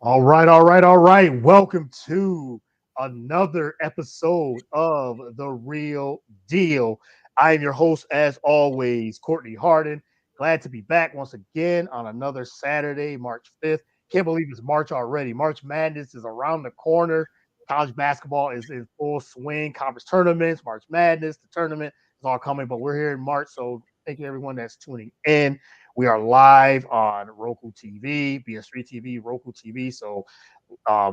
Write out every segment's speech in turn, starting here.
All right, all right, all right. Welcome to another episode of The Real Deal. I am your host, as always, Courtney Harden. Glad to be back once again on another Saturday, March 5th. Can't believe it's March already. March Madness is around the corner. College basketball is in full swing. Conference tournaments, March Madness, the tournament is all coming, but we're here in March. So thank you, everyone that's tuning in. We are live on Roku TV, BS3 TV, Roku TV. So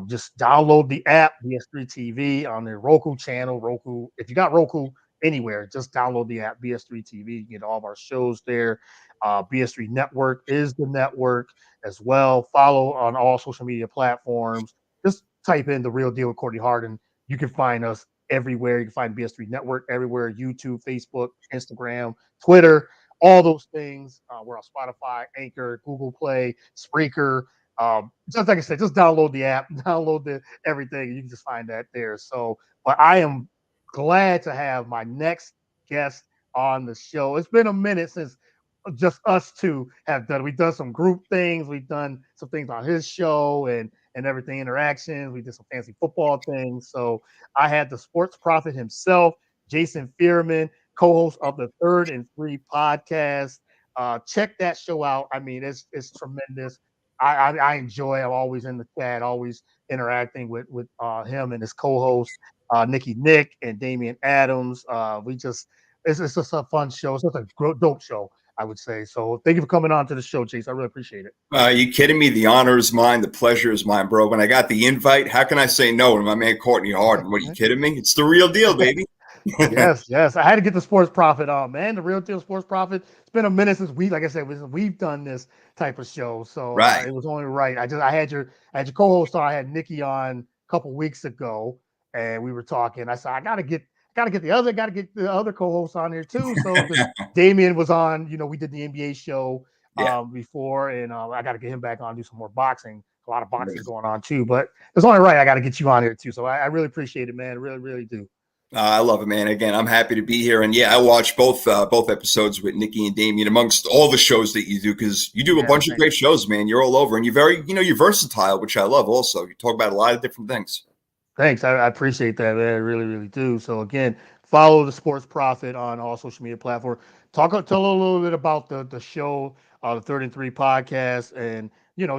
just download the app, BS3 TV, on the Roku channel. Roku, if you got Roku anywhere, just download the app, BS3 TV. You get all of our shows there. BS3 Network is the network as well. Follow on all social media platforms. Just type in The Real Deal with Courtney Harden. You can find us everywhere. You can find BS3 Network everywhere: YouTube, Facebook, Instagram, Twitter, all those things. We're on Spotify, Anchor, Google Play, Spreaker. Just like I said, just download the app, download the everything. You can just find that there. So, but I am glad to have my next guest on the show. It's been a minute since just us two have done. We've done some group things. We've done some things on his show and everything, interactions. We did some fancy football things. So I had the sports prophet himself, Jason Feirman, co-host of the Third and Three podcast. Check that show out. I mean, it's tremendous. I enjoy. I'm always in the chat, always interacting with him and his co-host Nikki Nick and Damian Adams. We just it's just a fun show. It's just a dope show, I would say. So thank you for coming on to the show, Chase. I really appreciate it. You kidding me? The honor is mine. The pleasure is mine, bro. When I got the invite, how can I say no to my man Courtney Harden? What, are you kidding me? It's the real deal, baby. Yes. I had to get the sports prophet on, man. The Real Deal Sports Prophet. It's been a minute since like I said, we've done this type of show, so Right. it was only right. I had your co-host on. I had Nikki on a couple weeks ago, and we were talking. I said I gotta get the other co-host on here too. So Damian was on. We did the NBA show before, and I got to get him back on, do some more boxing. A lot of boxing going on too, but it's only right. I got to get you on here too. So I really appreciate it, man. Really, really do. I love it, man. Again, I'm happy to be here. And yeah, I watched both episodes with Nikki and Damian amongst all the shows that you do, because you do a bunch of great shows, man. You're all over, and you're very, you're versatile, which I love also. You talk about a lot of different things. Thanks. I appreciate that, man. I really, really do. So again, follow the Sports Prophet on all social media platforms. Tell a little bit about the show, the Third and Three podcast, and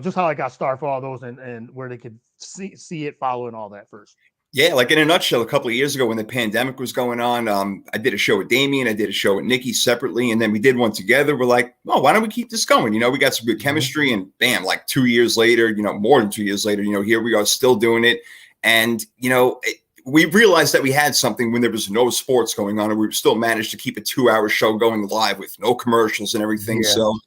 just how I got started for all those, and where they could see it, follow, and all that first. Yeah, like in a nutshell, a couple of years ago when the pandemic was going on, I did a show with Damian, I did a show with Nikki separately, and then we did one together. We're like, oh, why don't we keep this going? We got some good chemistry, and bam, like 2 years later, more than 2 years later, here we are still doing it. And, we realized that we had something when there was no sports going on, and we still managed to keep a 2-hour show going live with no commercials and everything. Yeah. So,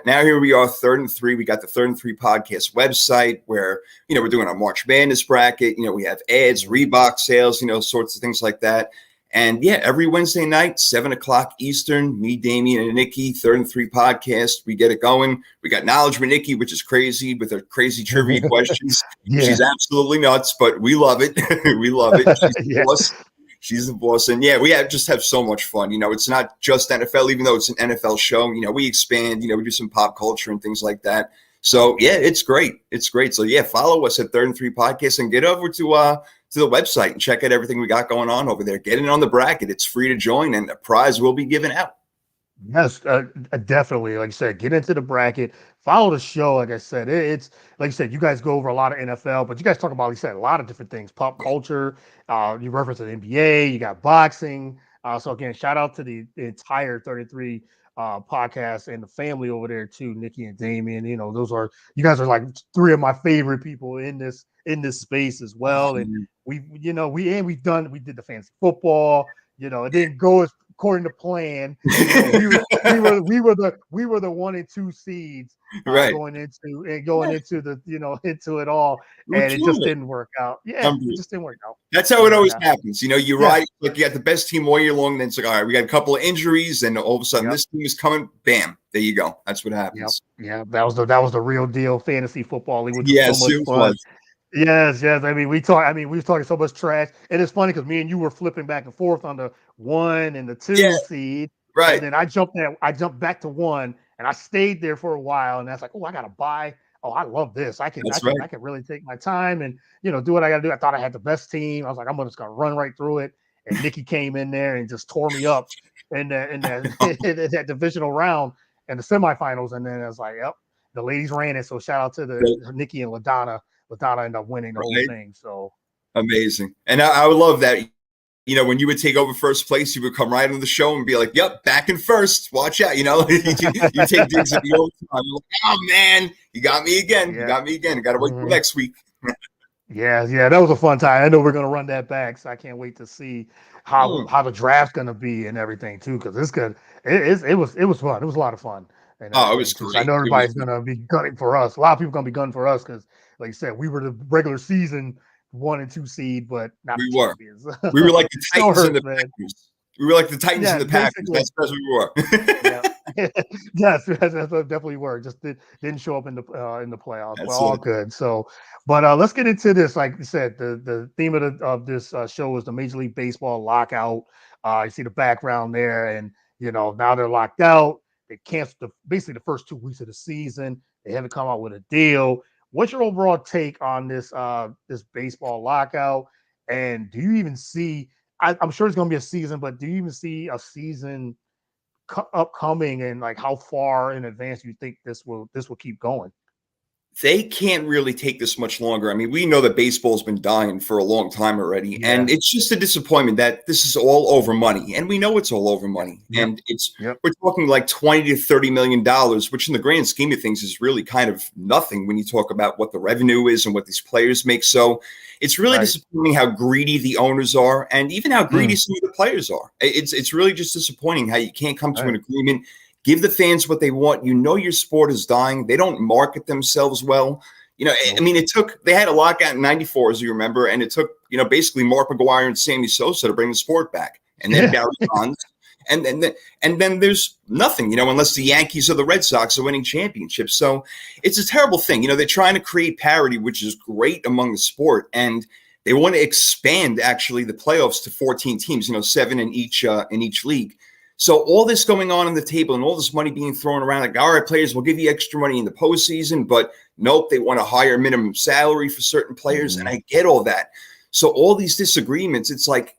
now here we are, Third and Three. We got the Third and Three podcast website where, we're doing our March Madness bracket. We have ads, Reebok sales, sorts of things like that. And yeah, every Wednesday night, 7:00 Eastern, me, Damian, and Nikki, Third and Three podcast. We get it going. We got Knowledge with Nikki, which is crazy, with her crazy trivia questions. Yeah. She's absolutely nuts, but we love it. We love it. She's the boss. She's the boss. And yeah, we just have so much fun. It's not just NFL, even though it's an NFL show. We expand, we do some pop culture and things like that. So yeah, it's great. It's great. So yeah, follow us at Third and Three podcast, and get over to the website and check out everything we got going on over there. Get in on the bracket. It's free to join, and a prize will be given out. Yes, definitely. Like I said, get into the bracket, follow the show. Like I said, it's like you said, you guys go over a lot of NFL, but you guys talk about, like you said, a lot of different things, pop culture. You reference the NBA, you got boxing. So again, shout out to the entire 33 podcast and the family over there too, Nikki and Damian. You guys are like three of my favorite people in this space as well. And we did the fantasy football. It didn't go according to plan. We were the 1 and 2 seeds going into the into it all, and it just didn't work out. Yeah, it just didn't work out. That's how it always happens. You ride, like, you got the best team all year long, and then it's like, all right, we got a couple of injuries, and all of a sudden this team is coming. Bam, there you go. That's what happens. Yeah, that was the real deal fantasy football league, which was so much fun. Yes. I mean, we were talking so much trash, and it's funny because me and you were flipping back and forth on the 1 and the 2 seed, right? And then I jumped back to 1, and I stayed there for a while, and that's like, oh, I got to buy oh, I love this. That's right. I can really take my time and do what I got to do. I thought I had the best team. I was like, I'm just gonna run right through it. And Nikki came in there and just tore me up in that divisional round and the semifinals. And then I was like, yep, the ladies ran it. So shout out to the Nikki and LaDonna. LaDonna ended up winning the whole Right. thing. So Amazing. And I would love that. When you would take over first place, you would come right on the show and be like, "Yep, back in first. Watch out." You take digs at the overtime. You're like, "Oh man, you got me again. You yeah. got me again. I got to wait till next week." Yeah, that was a fun time. I know we're gonna run that back, so I can't wait to see Mm. how the draft's gonna be and everything too. Because it's good. It was fun. It was a lot of fun and Oh, it everything was too. So I great. know It was. everybody's gonna be gunning for us. A lot of people gonna be gunning for us because, like you said, we were the regular season 1 and 2 seed, but not the We were. champions. We were like the Still Titans and hurts, the man. Packers. We were like the Titans and Yeah, the Packers. basically. That's what we were. Yeah. Yes, that's what definitely worked. Just didn't show up in the playoffs, but That's all it. good. So, but let's get into this. Like you said, the theme of this show is the Major League Baseball lockout. You see the background there, and now they're locked out. They canceled basically the first 2 weeks of the season. They haven't come out with a deal. What's your overall take on this baseball lockout? And do you even see? I'm sure it's going to be a season, but do you even see a season upcoming, and like how far in advance you think this will keep going? They can't really take this much longer. I mean, we know that baseball's been dying for a long time already, Yeah. and it's just a disappointment that this is all over money, and we know it's all over money. Yep. And Yep. we're talking like $20 to $30 million, which in the grand scheme of things is really kind of nothing when you talk about what the revenue is and what these players make. So it's really Right. disappointing how greedy the owners are, and even how greedy Mm. some of the players are. It's really just disappointing how you can't come to an Right. agreement. Give the fans what they want. Your sport is dying. They don't market themselves well. I Nope. mean, they had a lockout in '94, as you remember, and it took, basically Mark McGwire and Sammy Sosa to bring the sport back. And then Yeah. Barry Bonds. And then there's nothing, unless the Yankees or the Red Sox are winning championships. So it's a terrible thing. They're trying to create parity, which is great among the sport. And they want to expand actually the playoffs to 14 teams, 7 in each league. So all this going on the table and all this money being thrown around, like, all right, players, we'll give you extra money in the postseason, but nope, they want a higher minimum salary for certain players. Mm-hmm. And I get all that. So all these disagreements, it's like,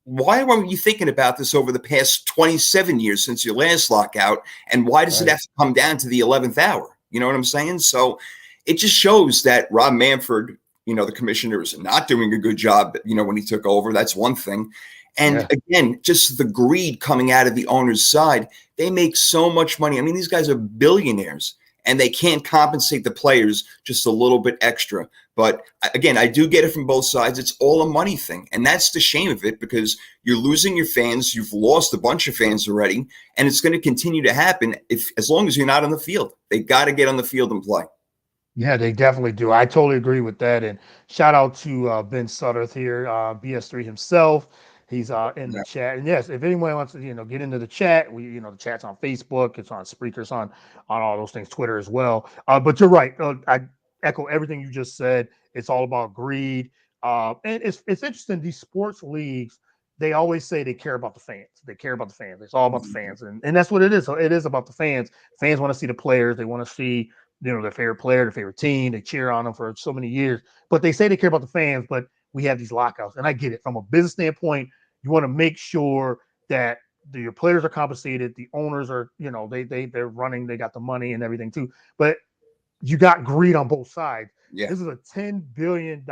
why weren't you thinking about this over the past 27 years since your last lockout? And why does it have to come down to the 11th hour? You know what I'm saying? So it just shows that Rob Manfred, the commissioner, is not doing a good job, when he took over. That's one thing. And again, just the greed coming out of the owner's side. They make so much money. I mean, these guys are billionaires, and they can't compensate the players just a little bit extra. But again, I do get it from both sides. It's all a money thing. And that's the shame of it, because you're losing your fans. You've lost a bunch of fans already. And it's going to continue to happen as long as you're not on the field. They got to get on the field and play. Yeah, they definitely do. I totally agree with that. And shout out to Ben Sutterth here, BS3 himself. He's in the chat. And yes, if anyone wants to, get into the chat, the chat's on Facebook, it's on Spreaker, it's on all those things, Twitter as well. But you're right. I echo everything you just said. It's all about greed. And it's interesting. These sports leagues, they always say they care about the fans. They care about the fans. It's all about the fans. And that's what it is. So it is about the fans. Fans want to see the players. They want to see their favorite player, their favorite team. They cheer on them for so many years, but they say they care about the fans. But we have these lockouts, and I get it. From a business standpoint, you want to make sure that your players are compensated. The owners are, they're running. They got the money and everything too. But you got greed on both sides. Yeah. This is a $10 billion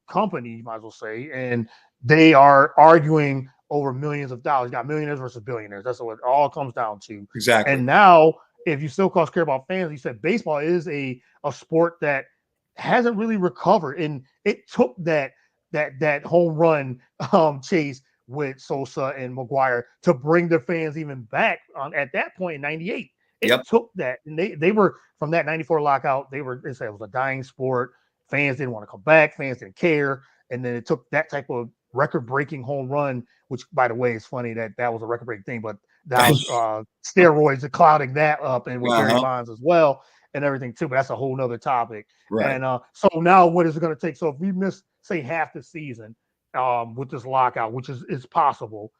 company, you might as well say, and they are arguing over millions of dollars. You got millionaires versus billionaires. That's what it all comes down to. Exactly. And now, if you still care about fans, you said baseball is a sport that hasn't really recovered, and it took that home run chase with Sosa and McGwire to bring their fans even back on at that point in '98. It took that, and they were from that '94 lockout. They said it was a dying sport. Fans didn't want to come back. Fans didn't care, and then it took that type of record-breaking home run, which, by the way, is funny that was a record-breaking thing, but now steroids are clouding that up, and with Barry Bonds as well and everything too. But that's a whole nother topic. Right. And so now, what is it going to take? So if we miss, say, half the season with this lockout, which is possible,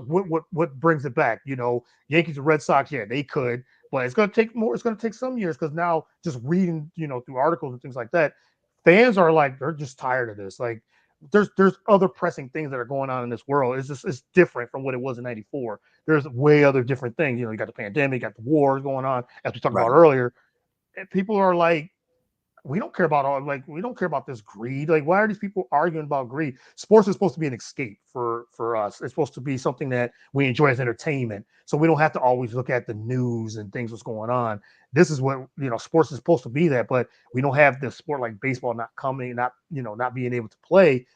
what brings it back? Yankees and Red Sox, yeah, they could, but it's going to take more. It's going to take some years because now just reading, through articles and things like that, fans are like they're just tired of this. Like there's other pressing things that are going on in this world. It's different from what it was in '94. There's way other different things. You got the pandemic, you got the wars going on, as we talked about earlier. And people are like, we don't care about this greed. Like, why are these people arguing about greed? Sports is supposed to be an escape for us. It's supposed to be something that we enjoy as entertainment. So we don't have to always look at the news and things what's going on. This is what sports is supposed to be that, but we don't have the sport like baseball not being able to play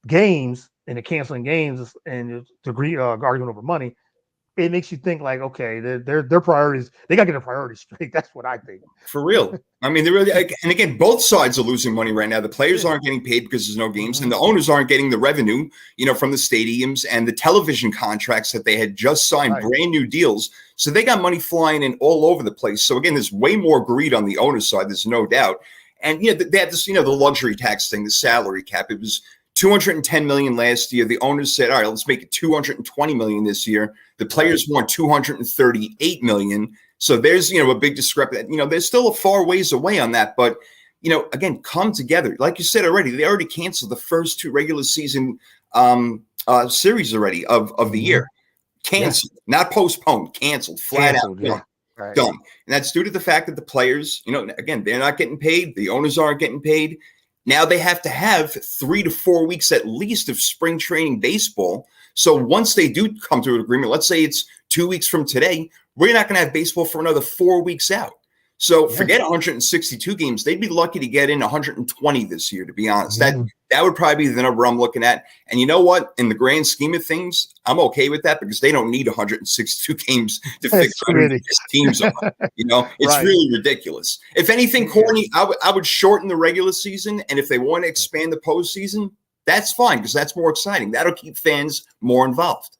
games and the canceling games and arguing over money. It makes you think like, okay, their priorities, they got to get their priorities straight. That's what I think. For real. I mean, they really, and again, both sides are losing money right now. The players aren't getting paid because there's no games, and the owners aren't getting the revenue, from the stadiums and the television contracts that they had just signed, brand new deals. So they got money flying in all over the place. So again, there's way more greed on the owner's side. There's no doubt. And they had this, the luxury tax thing, the salary cap. It was $210 million last year. The owners said, all right, let's make it $220 million this year. The players want $238 million. So there's, a big discrepancy. There's still a far ways away on that. But, again, come together. Like you said already, they already canceled the first two regular season series already of the year. Canceled, not postponed, canceled, flat out. Yeah. Done. And that's due to the fact that the players, again, they're not getting paid. The owners aren't getting paid. Now they have to have 3 to 4 weeks at least of spring training baseball. So once they do come to an agreement, let's say it's 2 weeks from today, we're not going to have baseball for another 4 weeks out. So forget 162 games. They'd be lucky to get in 120 this year, to be honest. That would probably be the number I'm looking at. And you know what? In the grand scheme of things, I'm okay with that because they don't need 162 games to fix teams up. It's really ridiculous. If anything, Courtney, I would shorten the regular season. And if they want to expand the postseason, that's fine because that's more exciting. That'll keep fans more involved.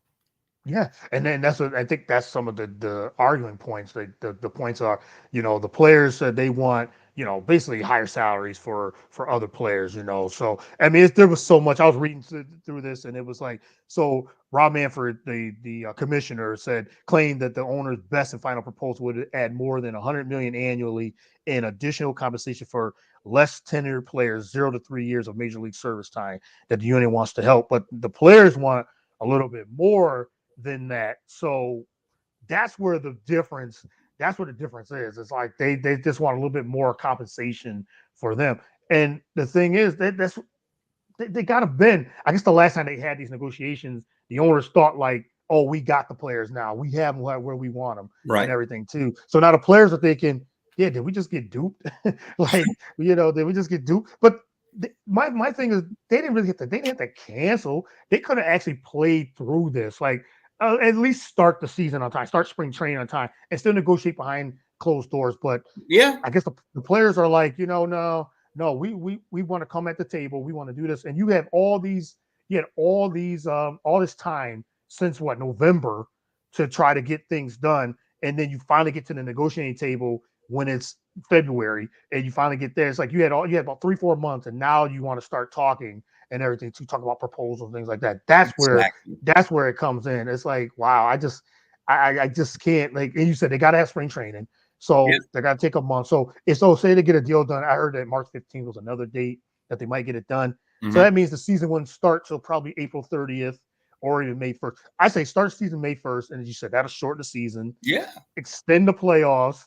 Yeah, and then that's what I think. That's some of the arguing points. The points are, the players said they want, basically higher salaries for other players. So I mean, there was so much. I was reading through this, and it was like, so Rob Manfred, the commissioner, claimed that the owner's best and final proposal would add more than $100 million annually in additional compensation for less tenured players, 0 to 3 years of major league service time that the union wants to help, but the players want a little bit more than that. So that's where the difference is. It's like they just want a little bit more compensation for them. And the thing is that they got to bend. I guess the last time they had these negotiations, the owners thought like, oh, we got the players now. We have them where we want them and everything too. So now the players are thinking, yeah, did we just get duped? Did we just get duped? But my thing is they didn't have to cancel. They could have actually played through this. Like, at least start the season on time, start spring training on time, and still negotiate behind closed doors. But I guess the players are like, no, we want to come at the table, we want to do this, and you had all this time since November to try to get things done, and then you finally get to the negotiating table when it's February, and you finally get there. It's like you had about 3-4 months, and now you want to start talking and everything to talk about proposals, things like that. That's where it comes in. It's like, wow, I just can't, like, and you said they got to have spring training. So they got to take a month. So say they get a deal done. I heard that March 15th was another date that they might get it done. Mm-hmm. So that means the season wouldn't start till probably April 30th or even May 1st. I say start season May 1st. And as you said, that'll shorten the season. Yeah. Extend the playoffs.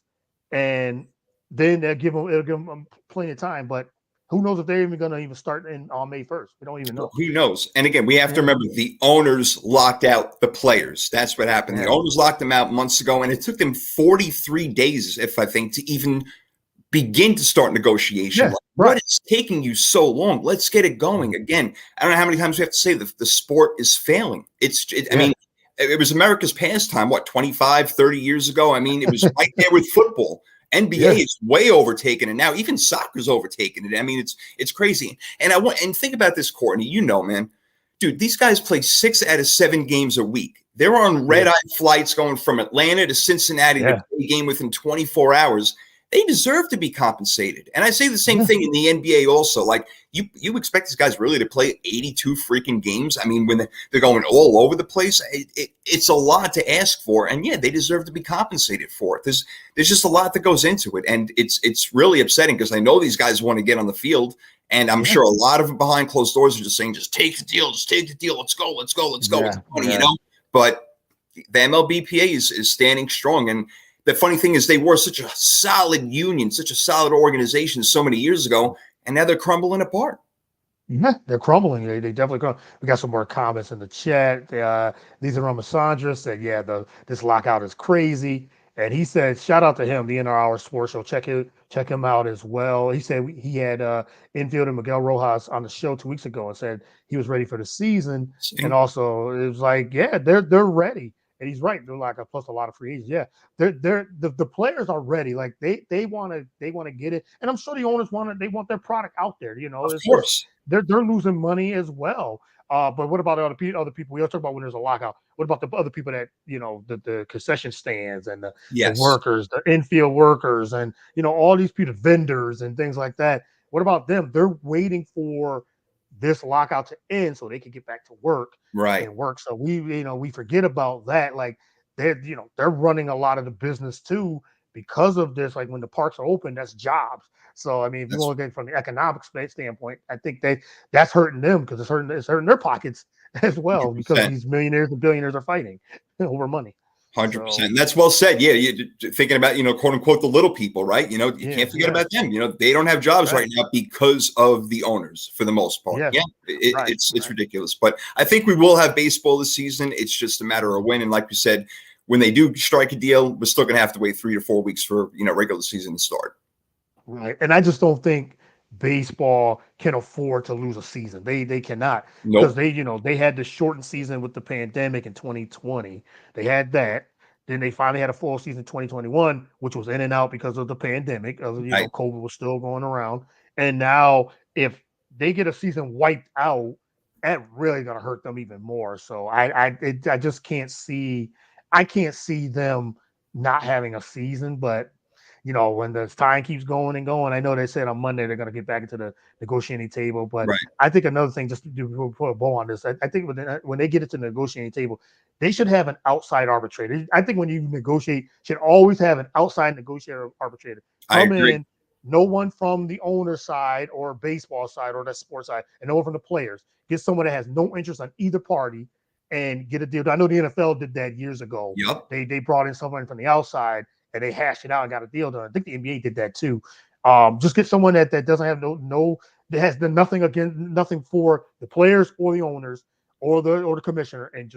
And then it'll give them plenty of time. But who knows if they're even going to even start on May 1st? We don't even know. Who knows? And again, we have to remember the owners locked out the players. That's what happened. The owners locked them out months ago, and it took them 43 days, to even begin to start negotiation. Yeah, what is taking you so long? Let's get it going. Again, I don't know how many times we have to say that the sport is failing. I mean, it was America's pastime, 25, 30 years ago? I mean, it was right there with football. NBA is way overtaken it now. Even soccer's overtaken it. I mean, it's crazy. And think about this, Courtney. Man, dude, these guys play 6 out of 7 games a week. They're on red-eye flights going from Atlanta to Cincinnati to play a game within 24 hours. they deserve to be compensated. And I say the same thing in the NBA also. Like, you expect these guys really to play 82 freaking games? I mean, when they're going all over the place, it's a lot to ask for. And yeah, they deserve to be compensated for it. There's just a lot that goes into it. And it's really upsetting because I know these guys want to get on the field. And I'm sure a lot of them behind closed doors are just saying, just take the deal, let's go. It's money, you know? But the MLBPA is standing strong. And the funny thing is they were such a solid union, such a solid organization so many years ago, and now they're crumbling apart. Yeah, they're crumbling. They definitely crumble. We got some more comments in the chat. Lisa Ramasandra said, yeah, this lockout is crazy. And he said, shout out to him, the NR Sports Show. Check him out as well. He said he had infielder Miguel Rojas on the show 2 weeks ago and said he was ready for the season. And also it was like, yeah, they're ready. And he's right. They're like plus a lot of free agents. Yeah, the players are ready. Like they want to get it, and I'm sure the owners want their product out there. You know, of course, they're losing money as well. But what about other people? We all talk about when there's a lockout. What about the other people that the concession stands and the workers, the infield workers, and all these people, vendors and things like that? What about them? They're waiting for this lockout to end so they can get back to work and work. So we forget about that. Like they're running a lot of the business too because of this. Like when the parks are open, that's jobs. So I mean, if you want to get from the economic standpoint, I think that's hurting them because it's hurting their pockets as well 100%. Because these millionaires and billionaires are fighting over money. 100%. That's well said. Yeah, you're thinking about quote unquote the little people, right? You can't forget about them. They don't have jobs right now because of the owners for the most part. It's ridiculous. But I think we will have baseball this season. It's just a matter of when. And like you said, when they do strike a deal, we're still going to have to wait 3 to 4 weeks for regular season to start. Right, and I just don't think baseball can afford to lose a season. They cannot because they had the shortened season with the pandemic in 2020. They had that. Then they finally had a full season in 2021, which was in and out because of the pandemic. COVID was still going around. And now if they get a season wiped out, that really gonna hurt them even more. So I just can't see. I can't see them not having a season, but when the time keeps going and going, I know they said on Monday they're going to get back into the negotiating table. But I think another thing, just to put a bow on this, I think when they get into the negotiating table, they should have an outside arbitrator. I think when you negotiate, should always have an outside negotiator arbitrator. Come in, no one from the owner side or baseball side or the sports side, and no one from the players. Get someone that has no interest on either party and get a deal. I know the NFL did that years ago. Yep. They brought in someone from the outside and they hashed it out and got a deal done. I think the NBA did that too. Just get someone that doesn't have that has done nothing for the players or the owners or the commissioner, and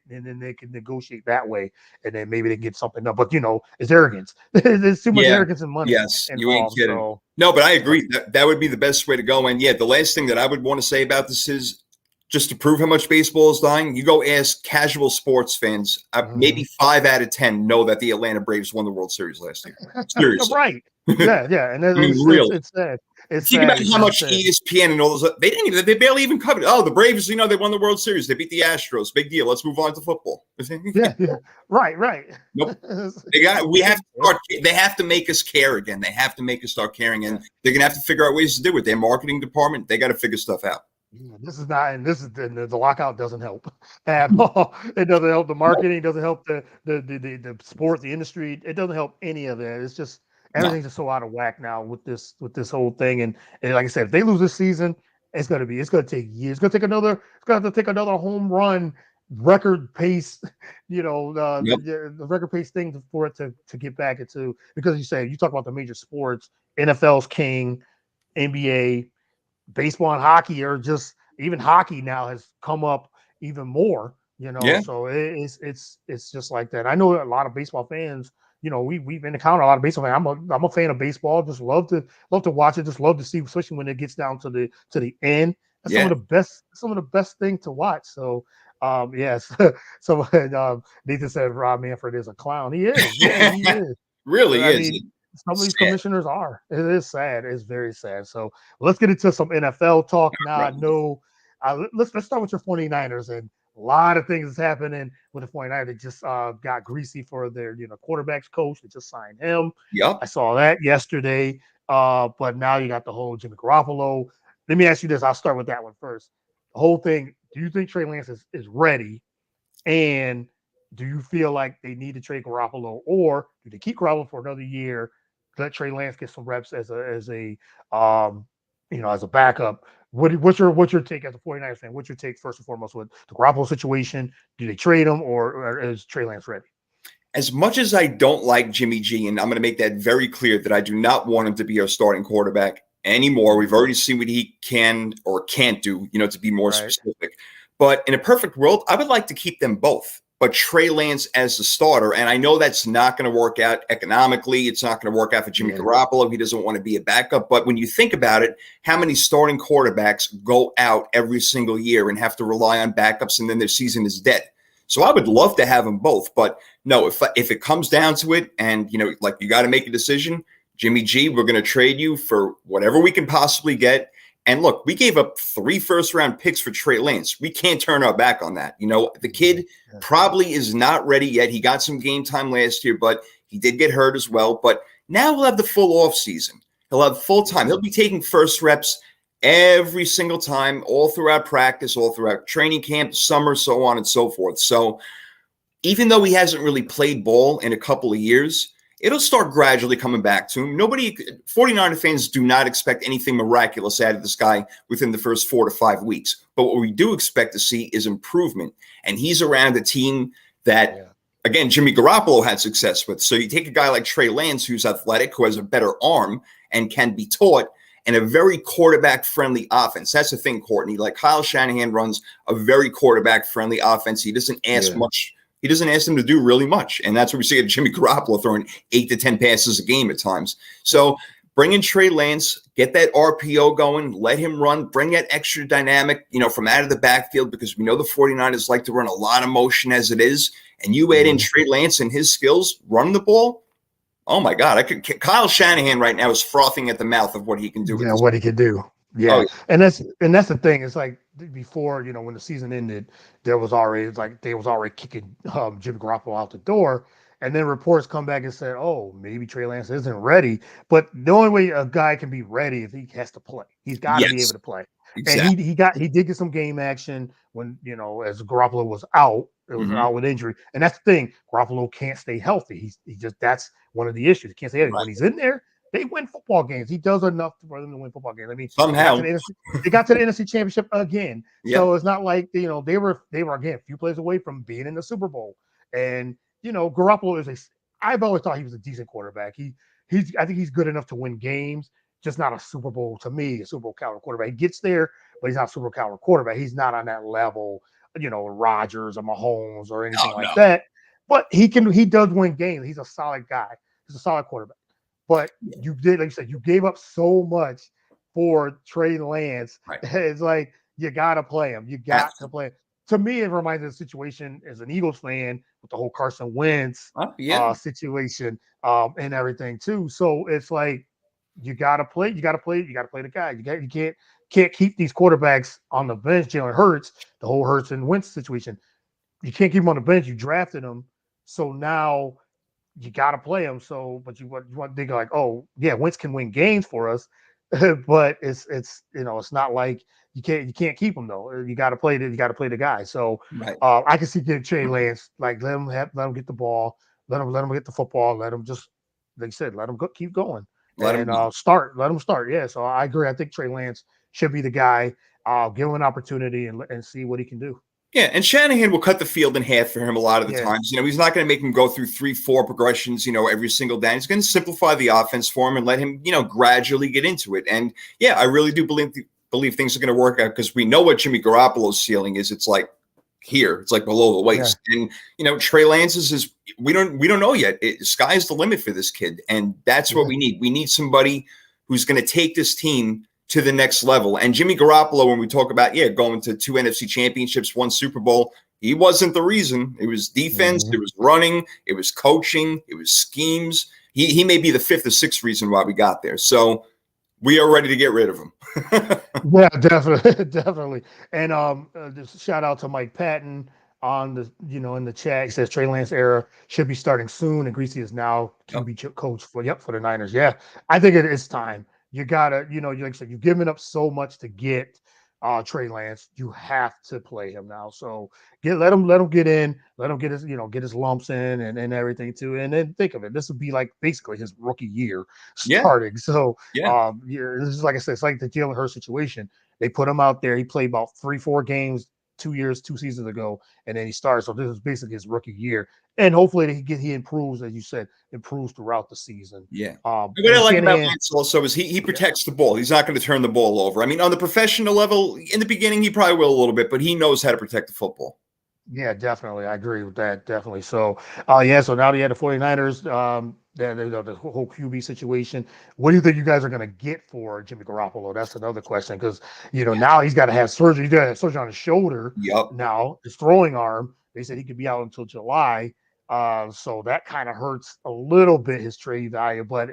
and then they can negotiate that way, and then maybe they can get something done. But it's arrogance. There's too much arrogance and money. Yes, involved, you ain't kidding. So. No, but I agree. That would be the best way to go. And the last thing that I would want to say about this is, just to prove how much baseball is dying, you go ask casual sports fans. Maybe 5 out of 10 know that the Atlanta Braves won the World Series last year. Seriously, right? Yeah, and it's sad. Think about how much ESPN and all those. They barely even covered. Oh, the Braves, they won the World Series. They beat the Astros. Big deal. Let's move on to football. yeah. Right. Nope. They have to make us care again. They have to make us start caring, and they're gonna have to figure out ways to do it. Their marketing department, they got to figure stuff out. The lockout doesn't help at all. It doesn't help the marketing. It doesn't help the sport, the industry. It doesn't help any of it. It's just everything's just so out of whack now with this whole thing. And like I said, if they lose this season, it's gonna take years. It's gonna have to take another home run record pace, the record pace thing for it to get back into, because you talk about the major sports, NFL's king, NBA. Baseball and hockey are just, even hockey now has come up even more, so it's just like that. I know a lot of baseball fans, we've encountered a lot of baseball fans. I'm a fan of baseball, just love to watch it, just love to see, especially when it gets down to the end. That's some of the best thing to watch. So yes. So Nathan said Rob Manfred is a clown. He is. Yeah, he is. Really is. Some of these commissioners are. It is sad. It's very sad. So let's get into some NFL talk now. Right. I know. Let's start with your 49ers and A lot of things is happening with the 49ers. They just got greasy for their quarterbacks coach. They just signed him. I Yep. saw that yesterday. But now you got the whole Jimmy Garoppolo. Let me ask you this. I'll start with that one first. The whole thing. Do you think Trey Lance is ready? And do you feel like they need to trade Garoppolo, or do they keep Garoppolo for another year? Let Trey Lance get some reps as a backup. What's your take as a 49ers fan? What's your take first and foremost with the Garoppolo situation? Do they trade him, or is Trey Lance ready? As much as I don't like Jimmy G, and I'm going to make that very clear that I do not want him to be our starting quarterback anymore. We've already seen what he can or can't do, to be more specific. But in a perfect world, I would like to keep them both. But Trey Lance as the starter, and I know that's not going to work out economically. It's not going to work out for Jimmy Garoppolo. He doesn't want to be a backup. But when you think about it, how many starting quarterbacks go out every single year and have to rely on backups, and then their season is dead? So I would love to have them both. But no, if it comes down to it, and you got to make a decision, Jimmy G, we're going to trade you for whatever we can possibly get. And look, we gave up 3 first-round picks for Trey Lance. We can't turn our back on that. The kid probably is not ready yet. He got some game time last year, but he did get hurt as well. But now he'll have the full offseason. He'll have full time. He'll be taking first reps every single time, all throughout practice, all throughout training camp, summer, so on and so forth. So even though he hasn't really played ball in a couple of years, it'll start gradually coming back to him. 49er fans do not expect anything miraculous out of this guy within the first 4 to 5 weeks. But what we do expect to see is improvement. And he's around a team that, again, Jimmy Garoppolo had success with. So you take a guy like Trey Lance, who's athletic, who has a better arm and can be taught, and a very quarterback-friendly offense. That's the thing, Courtney. Like Kyle Shanahan runs a very quarterback-friendly offense. He doesn't ask much. He doesn't ask them to do really much. And that's what we see at Jimmy Garoppolo throwing 8 to 10 passes a game at times. So bring in Trey Lance, get that RPO going, let him run, bring that extra dynamic, from out of the backfield, because we know the 49ers like to run a lot of motion as it is. And you add in Trey Lance and his skills, running the ball. Oh my God. Kyle Shanahan right now is frothing at the mouth of what he can do. Yeah, what he can do. Yeah. Oh, yeah. And that's the thing. It's like before, when the season ended, they was already kicking Jimmy Garoppolo out the door. And then reports come back and said, oh, maybe Trey Lance isn't ready. But the only way a guy can be ready is he has to play. He's got to be able to play. Exactly. And he did get some game action when, as Garoppolo was out. It was out with injury. And that's the thing. Garoppolo can't stay healthy. That's one of the issues. He can't stay healthy. When he's in there, they win football games. He does enough for them to win football games. I mean, somehow they got to the NFC Championship again. So it's not like they were again a few plays away from being in the Super Bowl. And Garoppolo I've always thought he was a decent quarterback. I think he's good enough to win games, just not a Super Bowl a Super Bowl caliber quarterback. He gets there, but he's not a Super Bowl caliber quarterback. He's not on that level, Rodgers or Mahomes or anything like that. But he does win games. He's a solid guy. He's a solid quarterback. But you did, like you said, you gave up so much for Trey Lance. Right. It's like you gotta play him. You got to play him. To me, it reminds me of the situation as an Eagles fan with the whole Carson Wentz situation and everything too. So it's like you gotta play. You gotta play the guy. You can't keep these quarterbacks on the bench. Jalen Hurts, the whole Hurts and Wentz situation. You can't keep him on the bench. You drafted him, so now you got to play him. So, but you want to think like, oh yeah, Wentz can win games for us, but it's not like you can't keep him though. You got to play the guy. So I can see getting Trey Lance, like let him get the ball, let him get the football, let him just, like you said, let him keep going let him start. Yeah. So I agree. I think Trey Lance should be the guy. Give him an opportunity and see what he can do. Yeah, and Shanahan will cut the field in half for him a lot of the times. He's not going to make him go through 3-4 progressions, every single down. He's going to simplify the offense for him and let him, gradually get into it. And I really do believe things are going to work out because we know what Jimmy Garoppolo's ceiling is. It's like here, it's like below the waist. Yeah. And Trey Lance's is we don't know yet. Sky's the limit for this kid, and that's what we need. We need somebody who's going to take this team to the next level. And Jimmy Garoppolo, when we talk about, going to 2 NFC championships, 1 Super Bowl, he wasn't the reason. It was defense, it was running, it was coaching, it was schemes. He may be the 5th or 6th reason why we got there. So we are ready to get rid of him. Yeah, definitely, definitely. And just shout out to Mike Patton on the in the chat. He says Trey Lance era should be starting soon, and Greasy is now Yep. QB coach for the Niners. Yeah, I think it is time. You gotta, like I said, you've given up so much to get Trey Lance. You have to play him now. So let him get in, let him get his lumps in and everything too. And then think of it, this would be like basically his rookie year Yeah. starting. So Yeah. this is like I said, it's like the Jalen Hurts situation. They put him out there. He played about 3-4 games 2 seasons ago, and then he started. So this is basically his rookie year, and hopefully he improves, as you said, improves throughout the season. Yeah. And What I like about Shanahan, Lance also is he protects the ball. He's not going to turn the ball over. I mean, on the professional level, in the beginning, he probably will a little bit, but he knows how to protect the football. yeah, definitely. I agree with that. Definitely. So, so now you had the 49ers, the whole QB situation. What do you think you guys are going to get for Jimmy Garoppolo? That's another question because, now he's got to have surgery. He's got to have surgery on his shoulder Yep. now, his throwing arm. They said he could be out until July. So that kind of hurts a little bit his trade value. But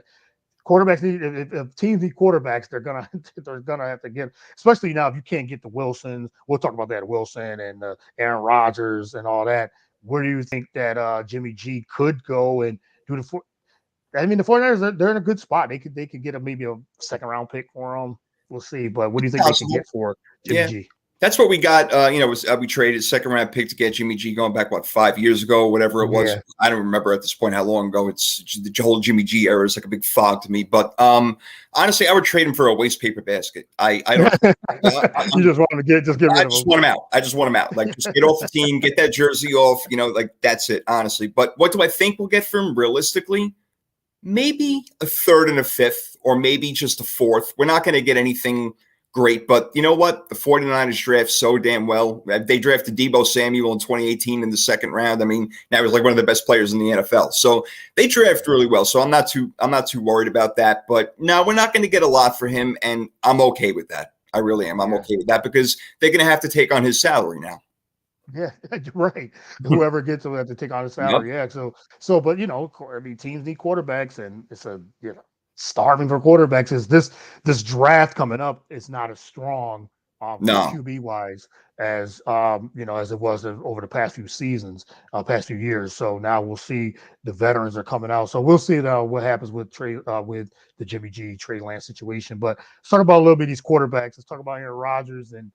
quarterbacks need if teams need quarterbacks, they're gonna they're gonna have to get, especially now if you can't get the Wilsons. We'll talk about that Wilson and Aaron Rodgers and all that. Where do you think that Jimmy G could go and do the? I mean, the 49ers they're in a good spot. They could get maybe a second round pick for them. We'll see. But what do you think they could Possible. get for Jimmy Yeah. G? That's what we got. We traded second round pick to get Jimmy G going back, 5 years ago, whatever it was. Yeah. I don't remember at this point how long ago. It's the whole Jimmy G era is like a big fog to me. But honestly, I would trade him for a waste paper basket. I don't. You just want to get rid of him. I just want him out. I just want him out. Like, just get off the team, get that jersey off. Like that's it. Honestly, but what do I think we'll get from him realistically? Maybe a third and a fifth, or maybe just a fourth. We're not going to get anything great, but you know what? The 49ers draft so damn well. They drafted Deebo Samuel in 2018 in the second round. I mean, now he's like one of the best players in the NFL. So they draft really well. So I'm not too worried about that. But no, we're not going to get a lot for him, and I'm okay with that. I really am. I'm okay with that because they're going to have to take on his salary now. Yeah, right. Whoever gets him have to take on his salary. Yep. Yeah. So, but I mean, teams need quarterbacks, and it's starving for quarterbacks. Is this draft coming up? It's not as strong No. QB wise as as it was over the past few seasons, past few years. So now we'll see the veterans are coming out. So we'll see what happens with with the Jimmy G Trey Lance situation. But let's talk about a little bit of these quarterbacks. Let's talk about Aaron Rodgers and.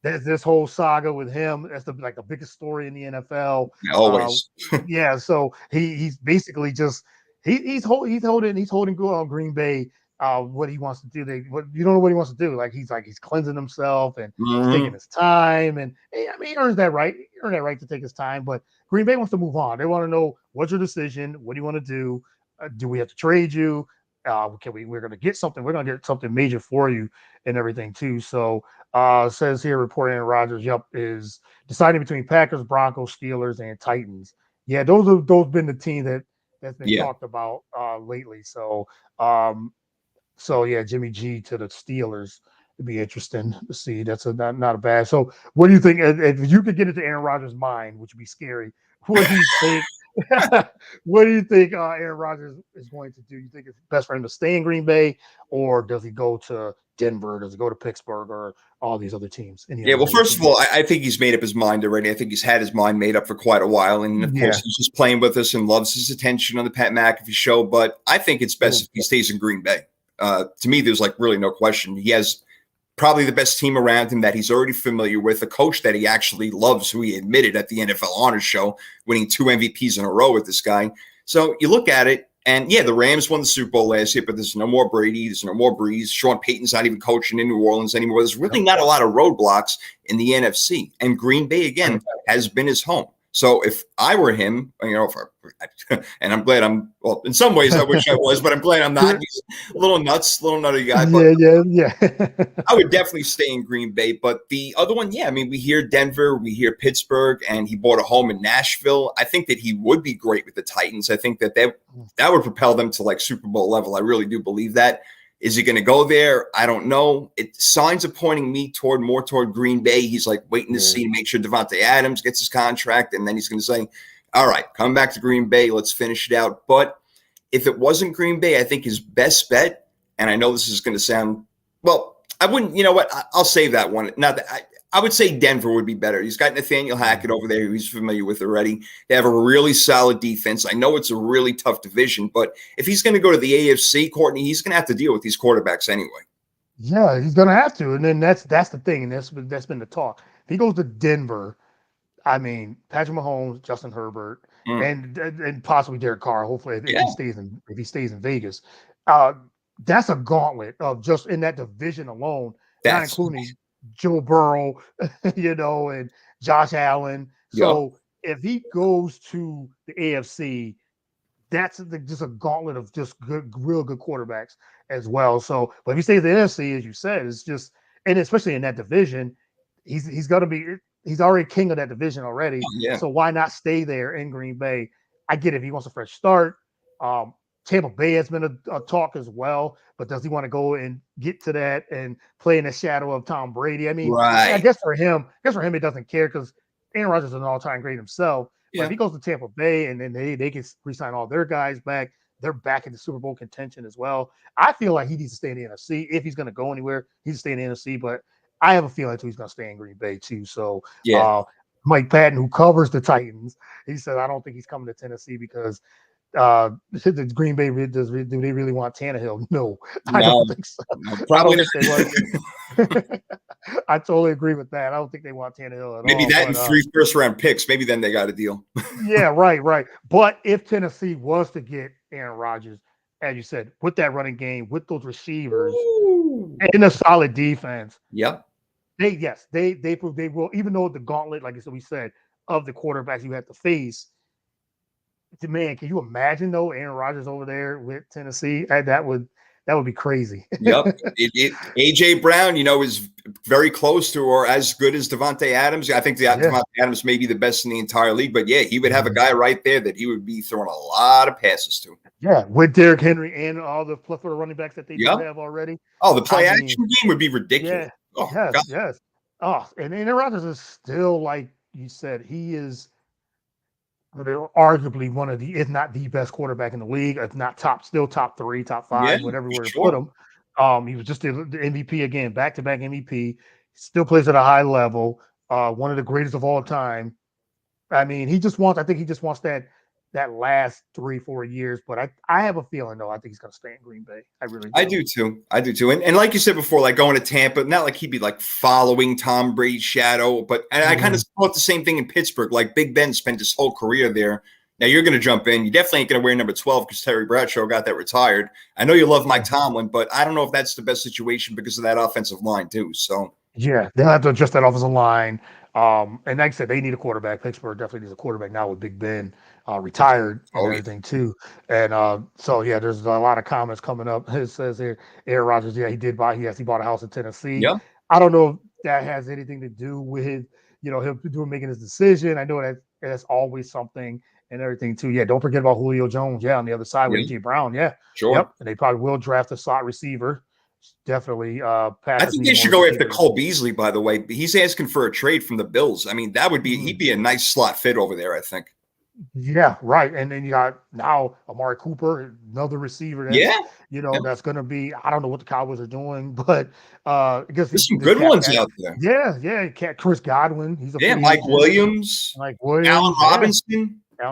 There's this whole saga with him. That's the biggest story in the NFL. Always. Yeah. So he's basically just he's holding Green Bay. What he wants to do. You don't know what he wants to do. He's cleansing himself and he's taking his time. And I mean, he earns that right. He earned that right to take his time. But Green Bay wants to move on. They want to know, what's your decision? What do you want to do? Do we have to trade you? We're going to get something. We're going to get something major for you and everything too. So says here, reporting Rodgers, is deciding between Packers, Broncos, Steelers, and Titans. Yeah, those been the team that's been talked about lately. So Jimmy G to the Steelers. It'd be interesting to see. That's not a bad. So what do you think? If you could get into Aaron Rodgers' mind, which would be scary, what do you think? What do you think Aaron Rodgers is going to do? You think it's best for him to stay in Green Bay, or does he go to Denver? Does he go to Pittsburgh, or all these other teams? Well, first of all, I think he's made up his mind already. I think he's had his mind made up for quite a while. And, of course, he's just playing with us and loves his attention on the Pat McAfee show. But I think it's best if he stays in Green Bay. To me, there's really no question. He has probably the best team around him that he's already familiar with, a coach that he actually loves, who he admitted at the NFL Honors Show, winning 2 MVPs in a row with this guy. So you look at it, and the Rams won the Super Bowl last year, but there's no more Brady, there's no more Breeze. Sean Payton's not even coaching in New Orleans anymore. There's really not a lot of roadblocks in the NFC, and Green Bay, again, has been his home. So if I were him, and I'm glad in some ways I wish I was, but I'm glad I'm not. He's a little nuts, little nutty guy. But yeah. I would definitely stay in Green Bay. But the other one, I mean, we hear Denver, we hear Pittsburgh, and he bought a home in Nashville. I think that he would be great with the Titans. I think that would propel them to Super Bowl level. I really do believe that. Is he going to go there? I don't know. Signs are pointing me more toward Green Bay. He's waiting to see, make sure Devontae Adams gets his contract, and then he's going to say, all right, come back to Green Bay. Let's finish it out. But if it wasn't Green Bay, I think his best bet and I know this is going to sound, well, I wouldn't, you know what? I'll save that one. Now, I would say Denver would be better. He's got Nathaniel Hackett over there, who he's familiar with already. They have a really solid defense. I know it's a really tough division, but if he's going to go to the AFC, Courtney, he's going to have to deal with these quarterbacks anyway. Yeah, he's going to have to. And then that's the thing, and that's been the talk. If he goes to Denver, I mean, Patrick Mahomes, Justin Herbert, and possibly Derek Carr. Hopefully, if he stays in Vegas, that's a gauntlet of just in that division alone, not including Joe Burrow, and Josh Allen. So if he goes to the AFC, that's just a gauntlet of just real good quarterbacks as well. So, but if he stays in the NFC, as you said, it's just, and especially in that division, he's going to be. He's already king of that division already. So why not stay there in Green Bay? I get it if he wants a fresh start. Tampa Bay has been a talk as well, but does he want to go and get to that and play in the shadow of Tom Brady? I mean, I guess for him, he doesn't care because Aaron Rodgers is an all-time great himself. But if he goes to Tampa Bay and then they can re-sign all their guys back, they're back in the Super Bowl contention as well. I feel like he needs to stay in the NFC. If he's going to go anywhere, he needs to stay in the NFC. But I have a feeling too he's going to stay in Green Bay too. So Mike Patton, who covers the Titans, he said I don't think he's coming to Tennessee because the Green Bay do they really want Tannehill? No, I don't think so. Probably not. I totally agree with that. I don't think they want Tannehill at maybe all. Maybe that and 3 first-round picks. Maybe then they got a deal. Yeah, right. But if Tennessee was to get Aaron Rodgers, as you said, with that running game, with those receivers, and a solid defense, they will, even though the gauntlet, like we said, of the quarterbacks you have to face. Man, can you imagine though Aaron Rodgers over there with Tennessee? That would be crazy. AJ Brown, is very close to or as good as Devontae Adams. I think Devontae Adams may be the best in the entire league, but he would have a guy right there that he would be throwing a lot of passes to. Yeah, with Derrick Henry and all the plethora of running backs that they do have already. Oh, the play action game would be ridiculous. Yes. Oh, and Aaron Rodgers is still, like you said, he is arguably one of the, if not the best quarterback in the league, if not top 3, top 5, whatever way to put him. He was just the MVP again, back-to-back MVP. Still plays at a high level. One of the greatest of all time. I mean, I think he just wants that last 3-4 years. But I have a feeling though, I think he's going to stay in Green Bay. I really do. I do too. And like you said before, like going to Tampa, not like he'd be like following Tom Brady's shadow, but I kind of thought the same thing in Pittsburgh. Like Big Ben spent his whole career there. Now you're going to jump in. You definitely ain't going to wear number 12 because Terry Bradshaw got that retired. I know you love Mike Tomlin, but I don't know if that's the best situation because of that offensive line too. So yeah, they'll have to adjust that offensive line. And like I said, they need a quarterback. Pittsburgh definitely needs a quarterback now with Big Ben retired and everything too. And there's a lot of comments coming up. It says here, Aaron Rodgers, he bought a house in Tennessee. Yeah. I don't know if that has anything to do with him making his decision. I know that's always something and everything too. Yeah, don't forget about Julio Jones. Yeah, on the other side with AJ Brown. Yeah, sure. Yep, and they probably will draft a slot receiver. Definitely. I think they should go after Cole Beasley, by the way. He's asking for a trade from the Bills. I mean, that would be he'd be a nice slot fit over there, I think. Yeah, right. And then you got now Amari Cooper, another receiver. That's going to be. I don't know what the Cowboys are doing, but I guess there's some good ones out there. Yeah. Chris Godwin. He's Mike Williams. Allen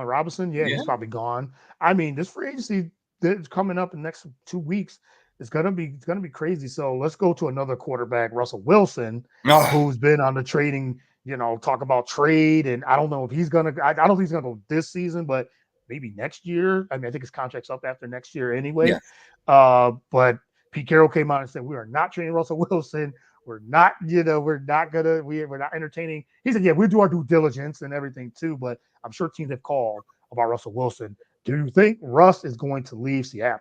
Robinson. Yeah, he's probably gone. I mean, this free agency that's coming up in the next 2 weeks. It's gonna be crazy. So let's go to another quarterback, Russell Wilson, who's been on the trading. Talk about trade, and I don't know if he's gonna. I don't think he's gonna go this season, but maybe next year. I mean, I think his contract's up after next year anyway. Yeah. But Pete Carroll came out and said we are not trading Russell Wilson. We're not. We're not entertaining. He said, we'll do our due diligence and everything too. But I'm sure teams have called about Russell Wilson. Do you think Russ is going to leave Seattle?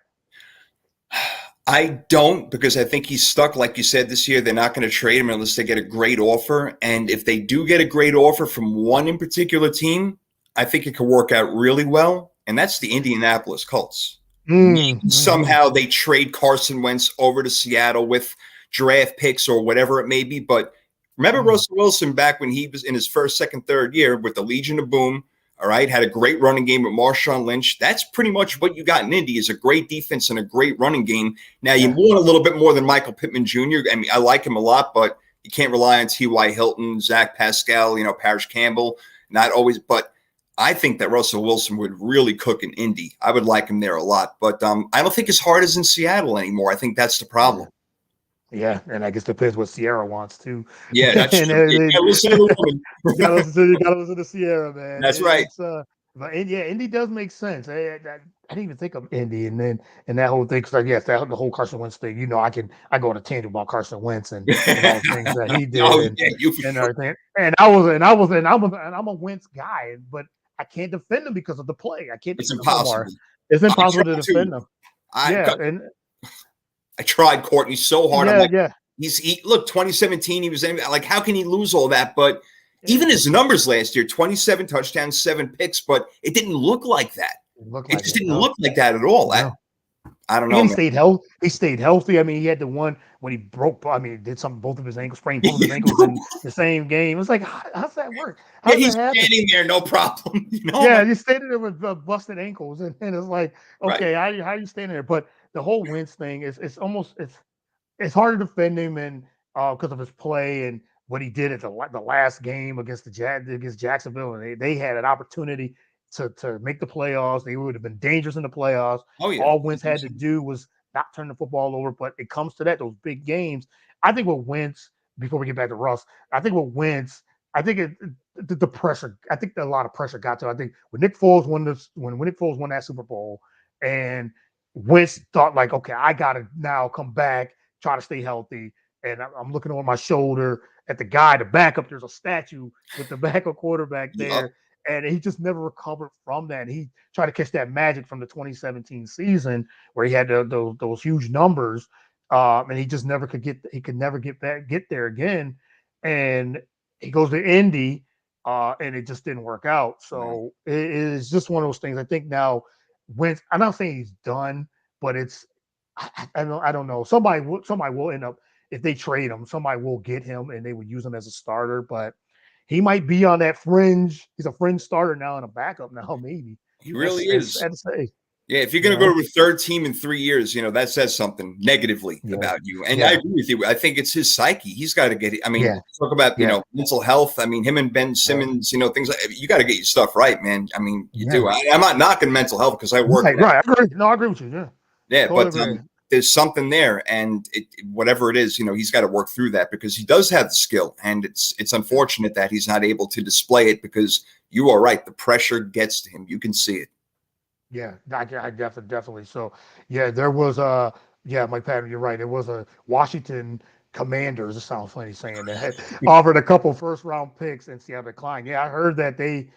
I don't, because I think he's stuck, like you said, this year. They're not going to trade him unless they get a great offer. And if they do get a great offer from one in particular team, I think it could work out really well. And that's the Indianapolis Colts. Somehow they trade Carson Wentz over to Seattle with draft picks or whatever it may be. But remember Russell Wilson back when he was in his first, second, third year with the Legion of Boom, All right, had a great running game with Marshawn Lynch. That's pretty much what you got in Indy is a great defense and a great running game. Now you want a little bit more than Michael Pittman Jr. I mean, I like him a lot, but you can't rely on T.Y. Hilton, Zach Pascal, Parrish Campbell. Not always, but I think that Russell Wilson would really cook in Indy. I would like him there a lot, but I don't think his heart is in Seattle anymore. I think that's the problem. Yeah, and I guess depends what Sierra wants too. Yeah, that's And true. You gotta listen to the woman. you gotta listen to Sierra, man. That's right. But Indy does make sense. I didn't even think of Indy, and then that whole thing. Because yes, the whole Carson Wentz thing. I go on a tangent about Carson Wentz and all the things that he did and everything. And I'm a Wentz guy, but I can't defend him because of the play. I can't. It's impossible. It's impossible to defend him. I tried Courtney so hard. Yeah, I'm like, yeah. Look, 2017, he was like, how can he lose all that? But even his numbers last year, 27 touchdowns, 7 picks, but it didn't look like that. It just didn't look like that at all. No. I don't know. And he stayed healthy. I mean, he had the one when he broke. I mean, did something. Both of his ankles, sprained both of his ankles in the same game. It was like, how's that work? He's standing there, no problem. Yeah, he's standing there with busted ankles, and it's like, okay, how are you standing there? But the whole Wentz thing is it's hard to defend him and because of his play and what he did at the last game against Jacksonville, and they had an opportunity to make the playoffs. They would have been dangerous in the playoffs. Oh, yeah. All Wentz had to do was not turn the football over. But it comes to those big games. I think with Wentz, before we get back to Russ, I think with Wentz, I think the pressure. I think a lot of pressure got to him. I think when Nick Foles won that Super Bowl, and Wentz thought like, okay, I got to now come back, try to stay healthy. And I'm looking over my shoulder at the backup. There's a statue with the backup quarterback there. Yep. And he just never recovered from that. And he tried to catch that magic from the 2017 season where he had those huge numbers, and he just never could get there again. And he goes to Indy, and it just didn't work out. So it is just one of those things. I think now, I'm not saying he's done, but I don't know. Somebody will end up, if they trade him, somebody will get him and they would use him as a starter, but he might be on that fringe. He's a fringe starter now and a backup now, maybe. He really is. Yeah, if you're going to go to a third team in 3 years, that says something negatively about you. And I agree with you. I think it's his psyche. He's got to get it. I mean, talk about, mental health. I mean, him and Ben Simmons, things like you got to get your stuff right, man. I mean, you do. I'm not knocking mental health because I work. Right. I agree. No, I agree with you. Yeah. Yeah, totally, but there's something there, and whatever it is, he's got to work through that because he does have the skill, and it's unfortunate that he's not able to display it because you are right. The pressure gets to him. You can see it. Yeah, I definitely. So, there was Mike Patton, you're right. It was a Washington Commanders. It sounds funny saying that offered a couple first round picks and Seattle declined. Yeah, I heard that they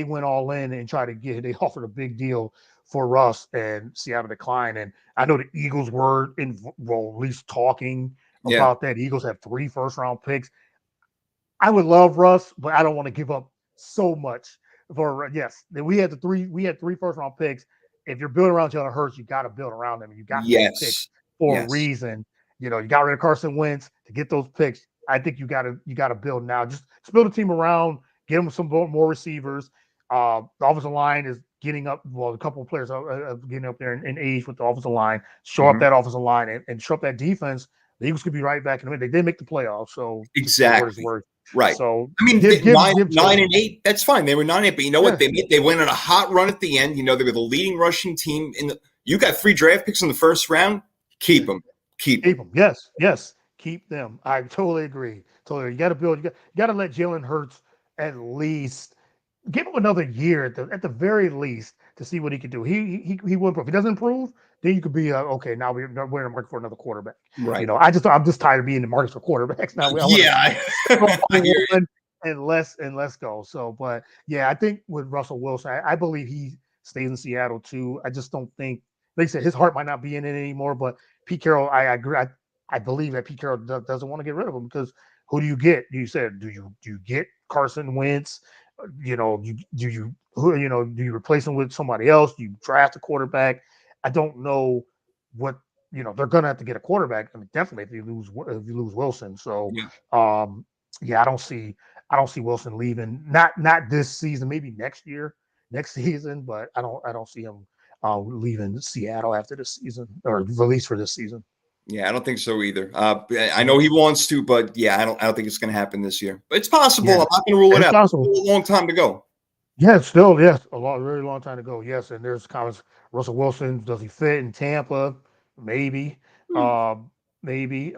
went all in and tried to they offered a big deal for Russ and Seattle declined. And I know the Eagles were at least talking about that. The Eagles have 3 first round picks. I would love Russ, but I don't want to give up so much for we had 3 first round picks. If you're building around Jalen Hurts, you got to build around them. You got those picks for a reason. You got rid of Carson Wentz to get those picks. I think you got to build now. Just build a team around, get them some more receivers. The offensive line is getting up. Well, a couple of players are getting up there in age with the offensive line. Show up that offensive line and show up that defense. The Eagles could be right back in the minute. They did make the playoffs, so exactly. Right. So I mean, 9-8. That's fine. They were 9-8, but you know what? They went on a hot run at the end. They were the leading rushing team you got 3 draft picks in the first round. Keep them. Keep them. Yes. Keep them. I totally agree. Totally. You got to build. You got to let Jalen Hurts at least give him another year at the very least to see what he can do. He will improve. If he doesn't improve, then you could be okay. Now we're in the market for another quarterback. Right. I'm just tired of being in the market for quarterbacks now. And let's go. So, but I think with Russell Wilson, I believe he stays in Seattle too. I just don't think, like I said, his heart might not be in it anymore. But Pete Carroll, I agree. I believe that Pete Carroll doesn't want to get rid of him because who do you get? You said, do you get Carson Wentz? Do you replace him with somebody else? Do you draft a quarterback? I don't know what they're gonna have to get a quarterback. I mean, definitely if you lose Wilson. So I don't see. I don't see Wilson leaving. Not this season, maybe next season, but I don't see him leaving Seattle after this season, or at least for this season. Yeah, I don't think so either. I Yeah, know he wants to, but yeah, I don't think it's going to happen this year. But it's possible. I'm yeah, not going to rule it it's out. possible. There's still a long time to go. Yeah, still, yes, a long, very long time to go. Yes, and there's comments. Russell Wilson, does he fit in Tampa? Maybe, Hmm. um, maybe.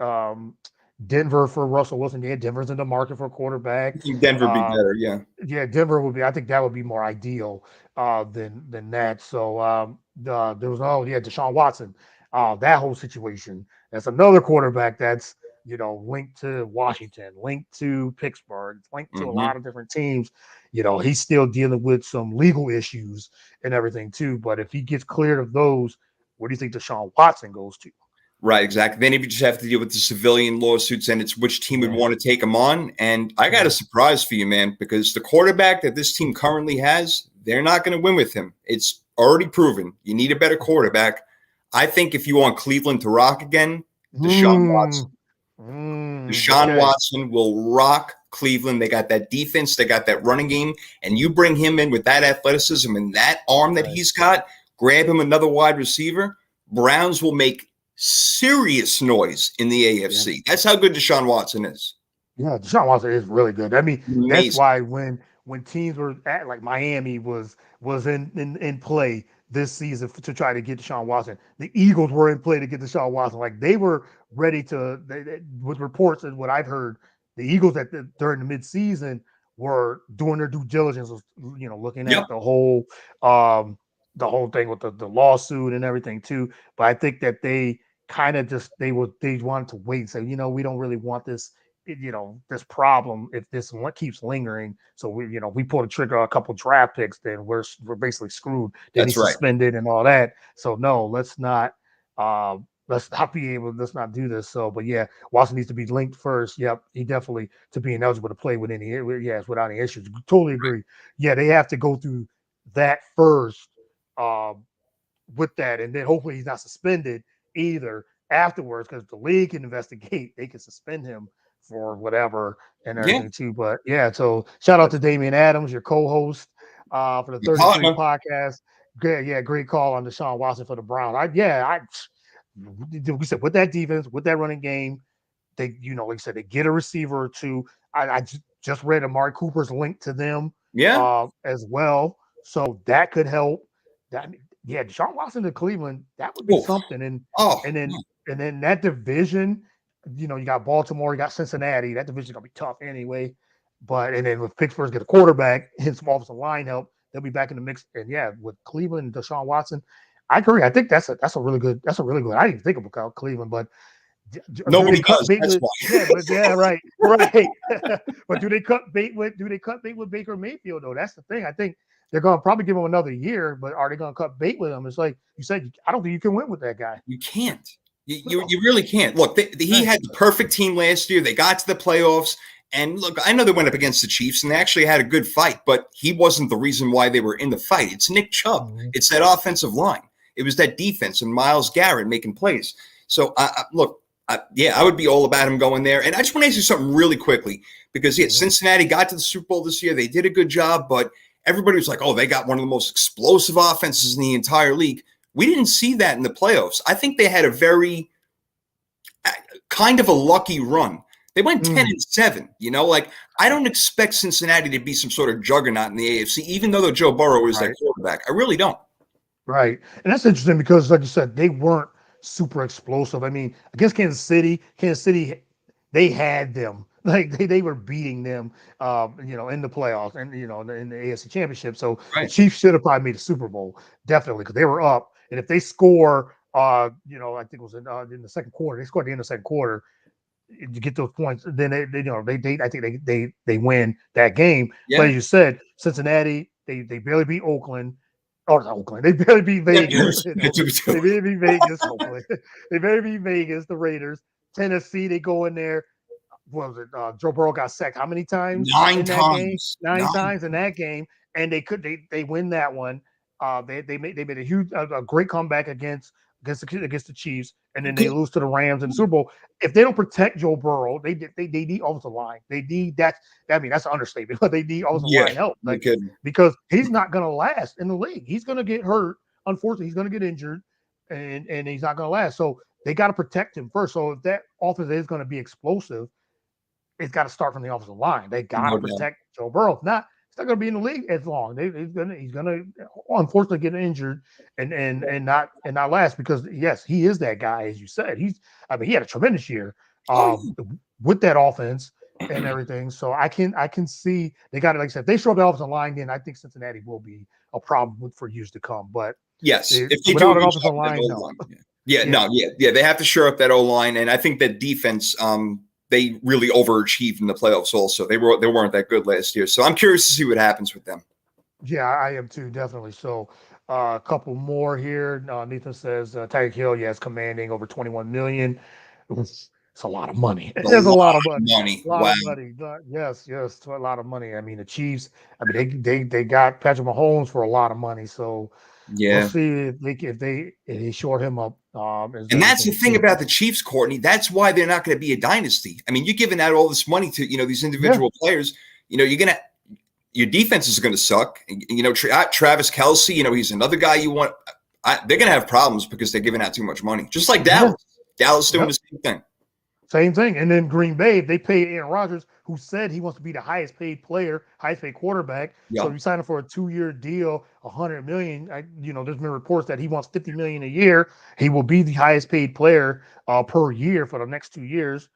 Denver for Russell Wilson. Yeah, Denver's in the market for a quarterback. I think Denver would be Uh, better. Yeah. yeah, Denver would be. I think that would be more ideal than that. So there was Deshaun Watson. That whole situation. That's another quarterback that's linked to Washington, linked to Pittsburgh, linked to a Hmm. lot of different teams. He's still dealing with some legal issues and everything too. But if he gets cleared of those, where do you think Deshaun Watson goes to? Right, exactly. Then if you just have to deal with the civilian lawsuits, and it's which team would Yeah, want to take him on. And I got a yeah, surprise for you, man, because the quarterback that this team currently has, they're not going to win with him. It's already proven. You need a better quarterback. I think if you want Cleveland to rock again, Deshaun Watson. mm, Deshaun okay, Watson will rock Cleveland. They got that defense, they got that running game, and you bring him in with that athleticism and that arm that right, he's got, grab him another wide receiver. Browns will make serious noise in the yeah. AFC. That's how good Deshaun Watson is. Yeah, Deshaun Watson is really good. I mean, that's Amazing. why when teams were at like Miami was in play this season to try to get Deshaun Watson, the Eagles were in play to get Deshaun Watson. Like they were ready to. With reports and what I've heard, the Eagles during the midseason were doing their due diligence, looking Yep, at um the whole thing with the lawsuit and everything too. But I think that they kind of just they wanted to wait and say, we don't really want this problem if this one keeps lingering. So we pull the trigger on a couple draft picks, then we're basically screwed. Then that's he's right. suspended and all that. So no, let's not do this. So, but yeah, Watson needs to be linked first. Yep, he definitely to be ineligible to play with yes, without any issues. Totally agree. Yeah, they have to go through that first. Um, with that, and then hopefully he's not suspended either afterwards because the league can investigate. They can suspend him for whatever and Yeah, everything too. But yeah, so shout out to Damian Adams, your co-host for the your 33 partner. podcast. Great, yeah, great call on Deshaun Watson for the Browns. We said with that defense, with that running game, they, like I said, they get a receiver or two. I just read Amari Cooper's link to them Yeah. as well, so that could help. That Yeah, Deshaun Watson to Cleveland, that would be Oh, something. And oh, and then and then that division, you got Baltimore, you got Cincinnati. That division's gonna be tough anyway. But and then with Pittsburgh get a quarterback and some offensive line help, they'll be back in the mix. And yeah, with Cleveland and Deshaun Watson, I agree. I think that's a really good. I didn't think about Cleveland, but do they nobody cut does. bait That's with? why. Yeah, but yeah, right, right. But do they cut bait with Baker Mayfield though? That's the thing. I think they're gonna probably give him another year, but are they gonna cut bait with him? It's like you said. I don't think you can win with that guy. You can't. No, You really can't. Look, he right. had the perfect team last year. They got to the playoffs. And look, I know they went up against the Chiefs and they actually had a good fight, but he wasn't the reason why they were in the fight. It's Nick Chubb. Mhm. It's that offensive line. It was that defense and Myles Garrett making plays. So, look, yeah, I would be all about him going there. And I just want to ask you something really quickly because, yeah, Mhm. Cincinnati got to the Super Bowl this year. They did a good job, but everybody was like, oh, they got one of the most explosive offenses in the entire league. We didn't see that in the playoffs. I think they had a very kind of a lucky run. They went 10-7, like I don't expect Cincinnati to be some sort of juggernaut in the AFC, even though Joe Burrow is their Right. quarterback. I really don't. Right. And that's interesting because, like you said, they weren't super explosive. I mean, against Kansas City, they had them. Like they were beating them, in the playoffs and in the AFC Championship. So the Right. Chiefs should have probably made the Super Bowl definitely because they were up. And if they score, I think it was in the second quarter, they scored at the end of the second quarter to get those points. Then they I think they win that game. But Yeah. as you said, Cincinnati, they barely beat Oakland. Oh, not Oakland. They barely beat Yeah. Vegas. Too. They barely beat Vegas. Hopefully, they barely beat Vegas. The Raiders, Tennessee, they go in there. What was it? Joe Burrow got sacked how many times Nine in that game? times. 9 times in that game, and they win that one. They made a great comeback against against the Chiefs, and then they lose to the Rams in the Super Bowl. If they don't protect Joe Burrow, they need offensive line. They need that. I mean, that's an understatement, but they need offensive Yeah, line help, you like could. because he's not going to last in the league. He's going to get hurt. Unfortunately, he's going to get injured, and he's not going to last. So they got to protect him first. So if that offense is going to be explosive, it's got to start from the offensive line. They got to No doubt. protect Joe Burrow. If not, he's not going to be in the league as long. He's gonna unfortunately get injured and not last because yes, he is that guy as you said. I mean he had a tremendous year Oh, with that offense and everything. So I can see they got it. Like I said, if they show up the offensive line, then I think Cincinnati will be a problem for years to come. But yes, if they do a without an good offensive job with that line, no. O-line. Yeah, they have to shore up that O-line, and I think that defense. They really overachieved in the playoffs. Also, they weren't that good last year. So I'm curious to see what happens with them. Yeah, I am too, definitely. So a couple more here. Nathan says Tyreek Hill, yes, commanding over 21 million. It's a lot of money. A There's a lot lot of of money. money. A lot Wow. of money. Yes, it's a lot of money. I mean, the Chiefs. I mean, they got Patrick Mahomes for a lot of money. So we'll Yeah. see if they short him up. Is And that's everything the we thing see. about the Chiefs, Courtney. That's why they're not going to be a dynasty. I mean, you're giving out all this money to these Yeah, individual players. Your defense is going to suck. Travis Kelce. He's another guy you want. They're going to have problems because they're giving out too much money. Just like yeah, Dallas. Dallas doing yep. the same thing. Same thing. And then Green Bay, they paid Aaron Rodgers, who said he wants to be the highest paid player, highest paid quarterback. So if Yep. you sign him for a 2-year deal, $100 million, there's been reports that he wants $50 million a year. He will be the highest paid player per year for the next 2 years.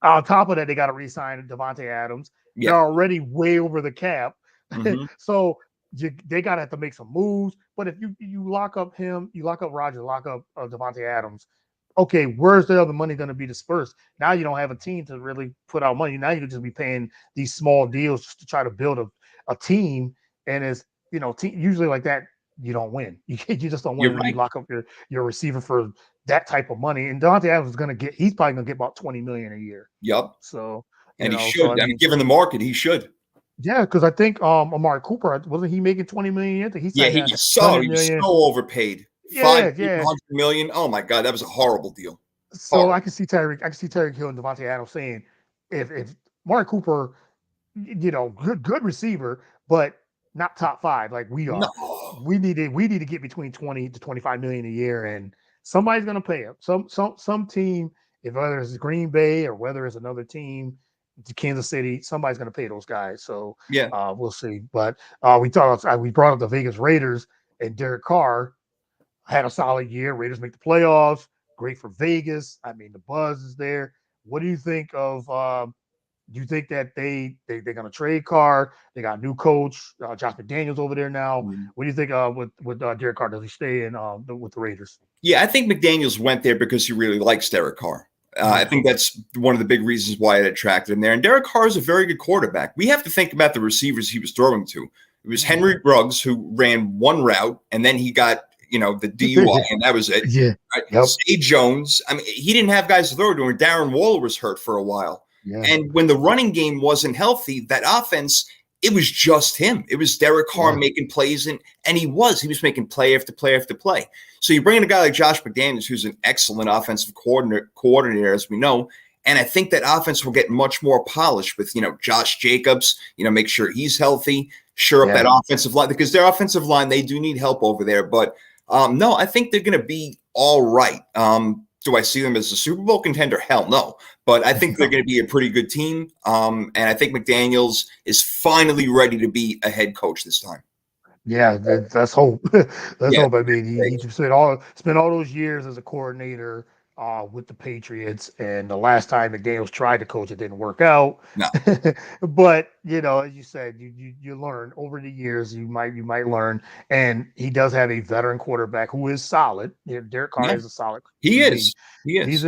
On top of that, they got to re-sign Devontae Adams. They're Yeah. already way over the cap. Mm-hmm. So they got to have to make some moves. But if you lock up him, you lock up Rodgers, lock up Devontae Adams, okay, where's the other money going to be dispersed? Now you don't have a team to really put out money. Now you can just be paying these small deals just to try to build a team. And it's, usually like that, you don't win. You just don't You're win when you right. lock up your receiver for that type of money. And Devontae Adams is going to he's probably going to get about 20 million a year. Yep. So, And he so should. I I mean, mean, given the market, he should. yeah, because I think Amari Cooper wasn't he making 20 million yet? He Yeah, signed that 100 he was million. so overpaid. Yeah, Eight yeah. hundred million. Oh my God, that was a horrible deal. So Horrible. I can see Tyreek Hill and Devontae Adams saying, if Amari Cooper, good receiver, but not top five like we No. are. We need to get between 20 to 25 million a year, and somebody's gonna pay him. Some team, if whether it's Green Bay or whether it's another team, Kansas City, somebody's gonna pay those guys. So Yeah. we'll see. But we brought up the Vegas Raiders and Derek Carr had a solid year. Raiders make the playoffs. Great for Vegas. I mean, the buzz is there. What do you think of? Do you think that they're going to trade Carr? They got a new coach, Josh McDaniels over there now. Mm. What do you think with Derek Carr? Does he stay in with the Raiders? Yeah, I think McDaniels went there because he really likes Derek Carr. I Yeah, think that's one of the big reasons why it attracted him there. And Derek Carr is a very good quarterback. We have to think about the receivers he was throwing to. It was Henry Ruggs who ran one route, and then he got the DUI, and that was it. yeah, Right? yep, Zay Jones. I mean, he didn't have guys to throw to him. Darren Waller was hurt for a while. yeah, And when the running game wasn't healthy, that offense, it was just him. It was Derek Carr yeah, making plays, and he was making play after play after play. So you bring in a guy like Josh McDaniels, who's an excellent offensive coordinator, as we know, and I think that offense will get much more polished with Josh Jacobs. Make sure he's healthy, shore up that offensive line, because their offensive line, they do need help over there. But no, I think they're going to be all right. Do I see them as a Super Bowl contender? Hell no. But I think they're going to be a pretty good team. And I think McDaniels is finally ready to be a head coach this time. Yeah, that's hope. That's Yeah. hope. I mean, he spent all those years as a coordinator with the Patriots, and the last time McDaniels tried to coach, it didn't work out. No. But as you said, you learn over the years. You might learn, and he does have a veteran quarterback who is solid. Derek Carr Yeah. is a solid. He QB. is. He is.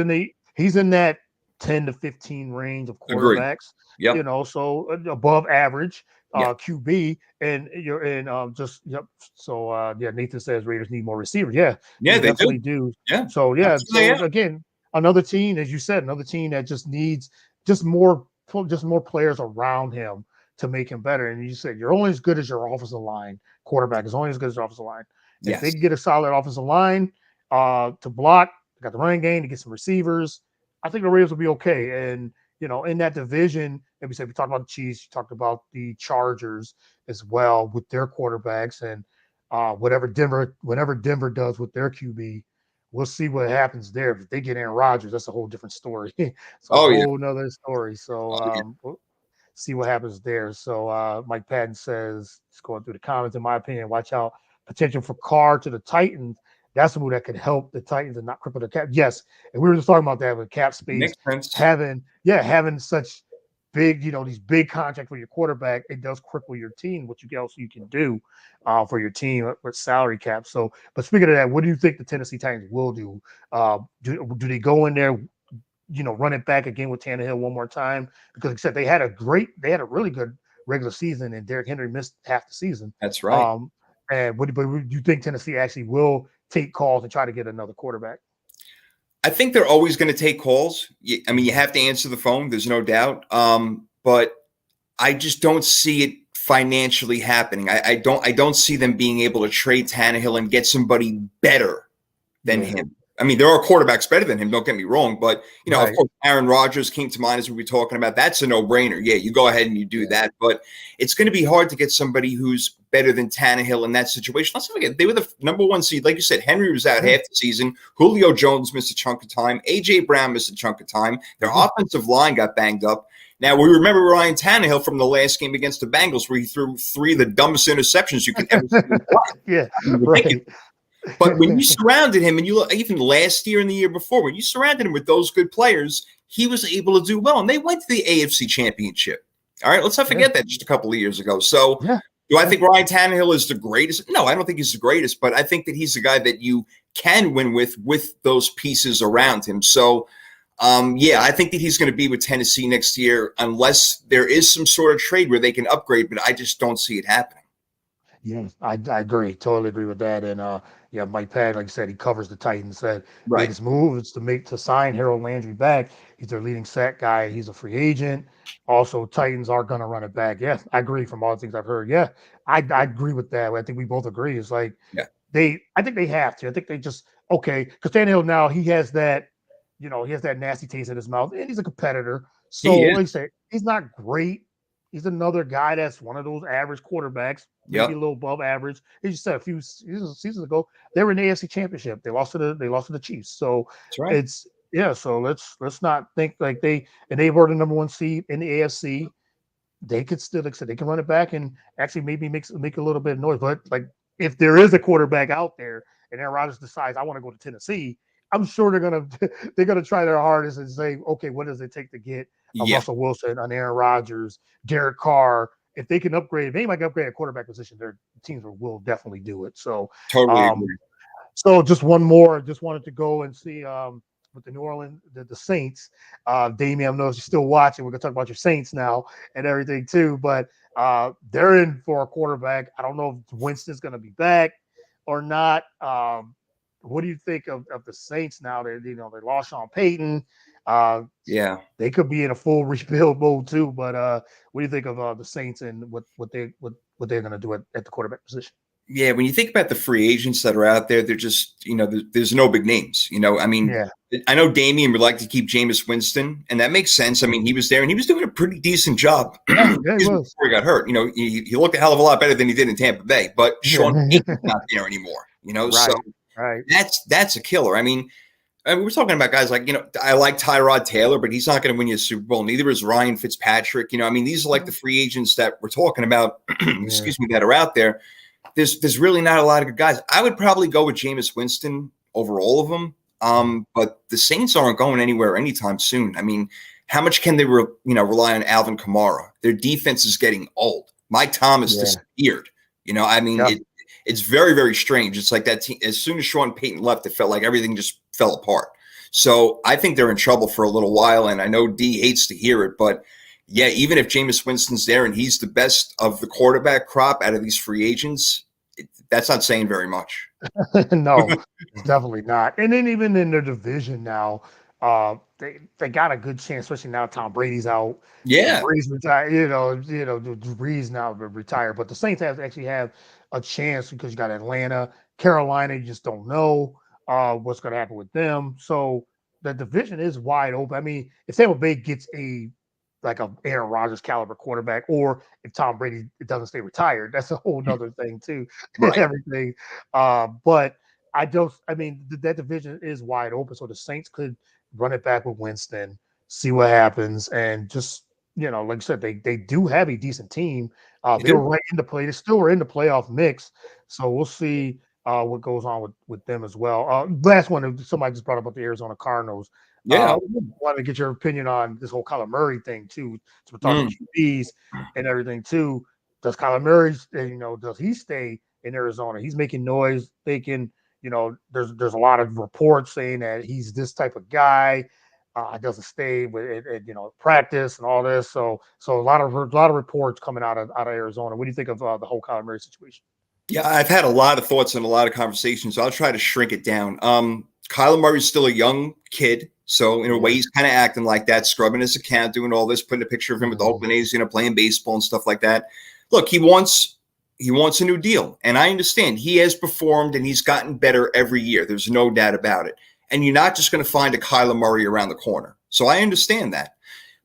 He's in that 10 to 15 range of Agree. quarterbacks. Yep. So above average. Yeah. QB and you're in just yep. So Nathan says Raiders need more receivers. Yeah, Yeah, they definitely do. Yeah. So Absolutely. again, another team, as you said, another team that just needs just more players around him to make him better. And you said you're only as good as your offensive line. Quarterback is only as good as your offensive line. If they Yes. can get a solid offensive line, to block. They got the running game to get some receivers. I think the Raiders will be okay. And in that division, and we talked about the Chiefs, you talked about the Chargers as well with their quarterbacks, and whenever Denver does with their QB, we'll see what happens there. If they get Aaron Rodgers, that's a whole different story. It's a Oh yeah. whole nother story. So Oh, yeah. we'll see what happens there. So Mike Patton says, just going through the comments, in my opinion, watch out potential for Carr to the Titans. That's a move that could help the Titans and not cripple the cap. Yes, and we were just talking about that with cap space Makes sense. having such big, these big contracts for your quarterback. It does cripple your team. What you can do for your team with salary cap. So, but speaking of that, what do you think the Tennessee Titans will do? Do they go in there? Run it back again with Tannehill one more time, because like I said, they had a really good regular season, and Derrick Henry missed half the season. That's right. And but do you think Tennessee actually will take calls and try to get another quarterback? I think they're always going to take calls. I mean, you have to answer the phone. There's no doubt. But I just don't see it financially happening. I don't see them being able to trade Tannehill and get somebody better than him. I mean, there are quarterbacks better than him, don't get me wrong. But, Right. Of course, Aaron Rodgers came to mind as we were talking about. That's a no-brainer. Yeah, you go ahead and you do that. But it's going to be hard to get somebody who's better than Tannehill in that situation. Let's not forget, they were the number one seed. Like you said, Henry was out half the season. Julio Jones missed a chunk of time. A.J. Brown missed a chunk of time. Their offensive line got banged up. Now, we remember Ryan Tannehill from the last game against the Bengals, where he threw 3 of the dumbest interceptions you can ever see in life. Yeah, right. But when you surrounded him, and you look, even last year and the year before, when you surrounded him with those good players, he was able to do well. And they went to the AFC Championship. All right, let's not forget that just a couple of years ago. So do I think Ryan Tannehill is the greatest? No, I don't think he's the greatest, but I think that he's the guy that you can win with those pieces around him. So, I think that he's going to be with Tennessee next year, unless there is some sort of trade where they can upgrade, but I just don't see it happening. Yeah, I agree. Totally agree with that. And Mike Patton, like I said, he covers the Titans. Said biggest move is to sign Harold Landry back. He's their leading sack guy. He's a free agent. Also, Titans are going to run it back. Yeah, I agree from all the things I've heard. Yeah, I agree with that. I think we both agree. It's like I think they have to. I think they just because Tannehill now he has that, he has that nasty taste in his mouth, and he's a competitor. So like I say, he's not great. He's another guy that's one of those average quarterbacks, maybe a little above average. He just said a few seasons ago they were in the AFC Championship. They lost to the Chiefs. So that's right. So let's not think like they were the number one seed in the AFC. They could still, like I said, they can run it back and actually maybe make a little bit of noise. But like if there is a quarterback out there and Aaron Rodgers decides I want to go to Tennessee, I'm sure they're gonna try their hardest and say, okay, what does it take to get a Russell Wilson, an Aaron Rodgers, Derek Carr? If they can upgrade, if anybody can upgrade a quarterback position, their teams will definitely do it. So totally agree. So just one more. Just wanted to go and see with the New Orleans, the Saints. Damian, I know you're still watching. We're gonna talk about your Saints now and everything too. But they're in for a quarterback. I don't know if Winston's gonna be back or not. What do you think of the Saints now? They lost Sean Payton. They could be in a full rebuild mode too. But what do you think of the Saints and what they're going to do at the quarterback position? Yeah, when you think about the free agents that are out there, they're just there's no big names. I mean, I know Damian would like to keep Jameis Winston, and that makes sense. I mean, he was there and he was doing a pretty decent job he was. before he got hurt. He looked a hell of a lot better than he did in Tampa Bay, but Sean Payton's not there anymore. Right. That's a killer. I mean, we're talking about guys like, I like Tyrod Taylor, but he's not going to win you a Super Bowl. Neither is Ryan Fitzpatrick. I mean, these are like the free agents that we're talking about, excuse me, that are out there. There's really not a lot of good guys. I would probably go with Jameis Winston over all of them. But the Saints aren't going anywhere anytime soon. I mean, how much can they rely on Alvin Kamara? Their defense is getting old. Mike Thomas disappeared. I mean, it's very, very strange. It's like that team, as soon as Sean Payton left, it felt like everything just fell apart. So I think they're in trouble for a little while, and I know D hates to hear it, but yeah, even if Jameis Winston's there and he's the best of the quarterback crop out of these free agents, that's not saying very much. No, it's definitely not. And then even in their division now, they got a good chance, especially now Tom Brady's out. Yeah, Breeze retired. Breeze now retired, but the Saints actually have a chance because you got Atlanta, Carolina. You just don't know. what's going to happen with them. So the division is wide open. I mean, if Tampa Bay gets a like a Aaron Rodgers caliber quarterback, or if Tom Brady doesn't stay retired, that's a whole nother thing too. Right. Everything, but I don't. I mean, that division is wide open, so the Saints could run it back with Winston, see what happens, and just like I said, they do have a decent team. They They were do. right in the play. They still were in the playoff mix, so we'll see what goes on with them as well. Last one, somebody just brought up about the Arizona Cardinals. Yeah. Wanted to get your opinion on this whole Kyler Murray thing too. So we're talking Mm. QBs and everything too. Does Kyler Murray, does he stay in Arizona? He's making noise, thinking, there's a lot of reports saying that he's this type of guy. Doesn't stay with practice and all this. So a lot of reports coming out of Arizona. What do you think of the whole Kyler Murray situation? Yeah, I've had a lot of thoughts and a lot of conversations. So I'll try to shrink it down. Kyler Murray's still a young kid. So in a way, he's kind of acting like that, scrubbing his account, doing all this, putting a picture of him with the Oakland A's, playing baseball and stuff like that. Look, he wants a new deal. And I understand he has performed and he's gotten better every year. There's no doubt about it. And you're not just going to find a Kyler Murray around the corner. So I understand that.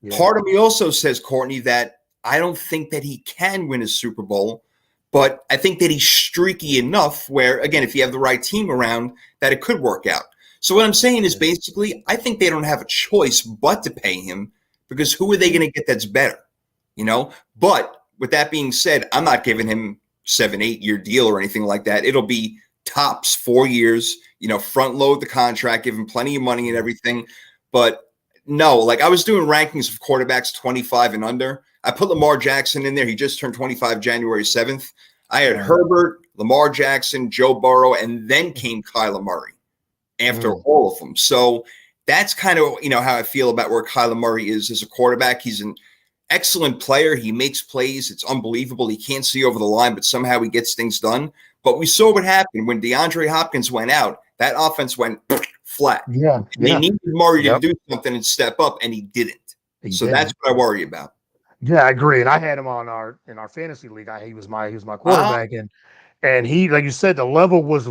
Yeah. Part of me also says, Courtney, that I don't think that he can win a Super Bowl, but I think that he's streaky enough where, again, if you have the right team around, that it could work out. So what I'm saying is basically, I think they don't have a choice but to pay him, because who are they going to get that's better? But with that being said, I'm not giving him 7-8 year deal or anything like that. It'll be tops 4 years, front load the contract, give him plenty of money and everything. But no, like I was doing rankings of quarterbacks 25 and under. I put Lamar Jackson in there. He just turned 25 January 7th. I had Herbert, Lamar Jackson, Joe Burrow, and then came Kyler Murray after all of them. So that's kind of, how I feel about where Kyler Murray is as a quarterback. He's an excellent player. He makes plays. It's unbelievable. He can't see over the line, but somehow he gets things done. But we saw what happened when DeAndre Hopkins went out. That offense went flat. Yeah. They needed Murray to do something and step up, and he didn't. That's what I worry about. Yeah, I agree. And I had him in our fantasy league. He was my quarterback, and he, like you said, the level was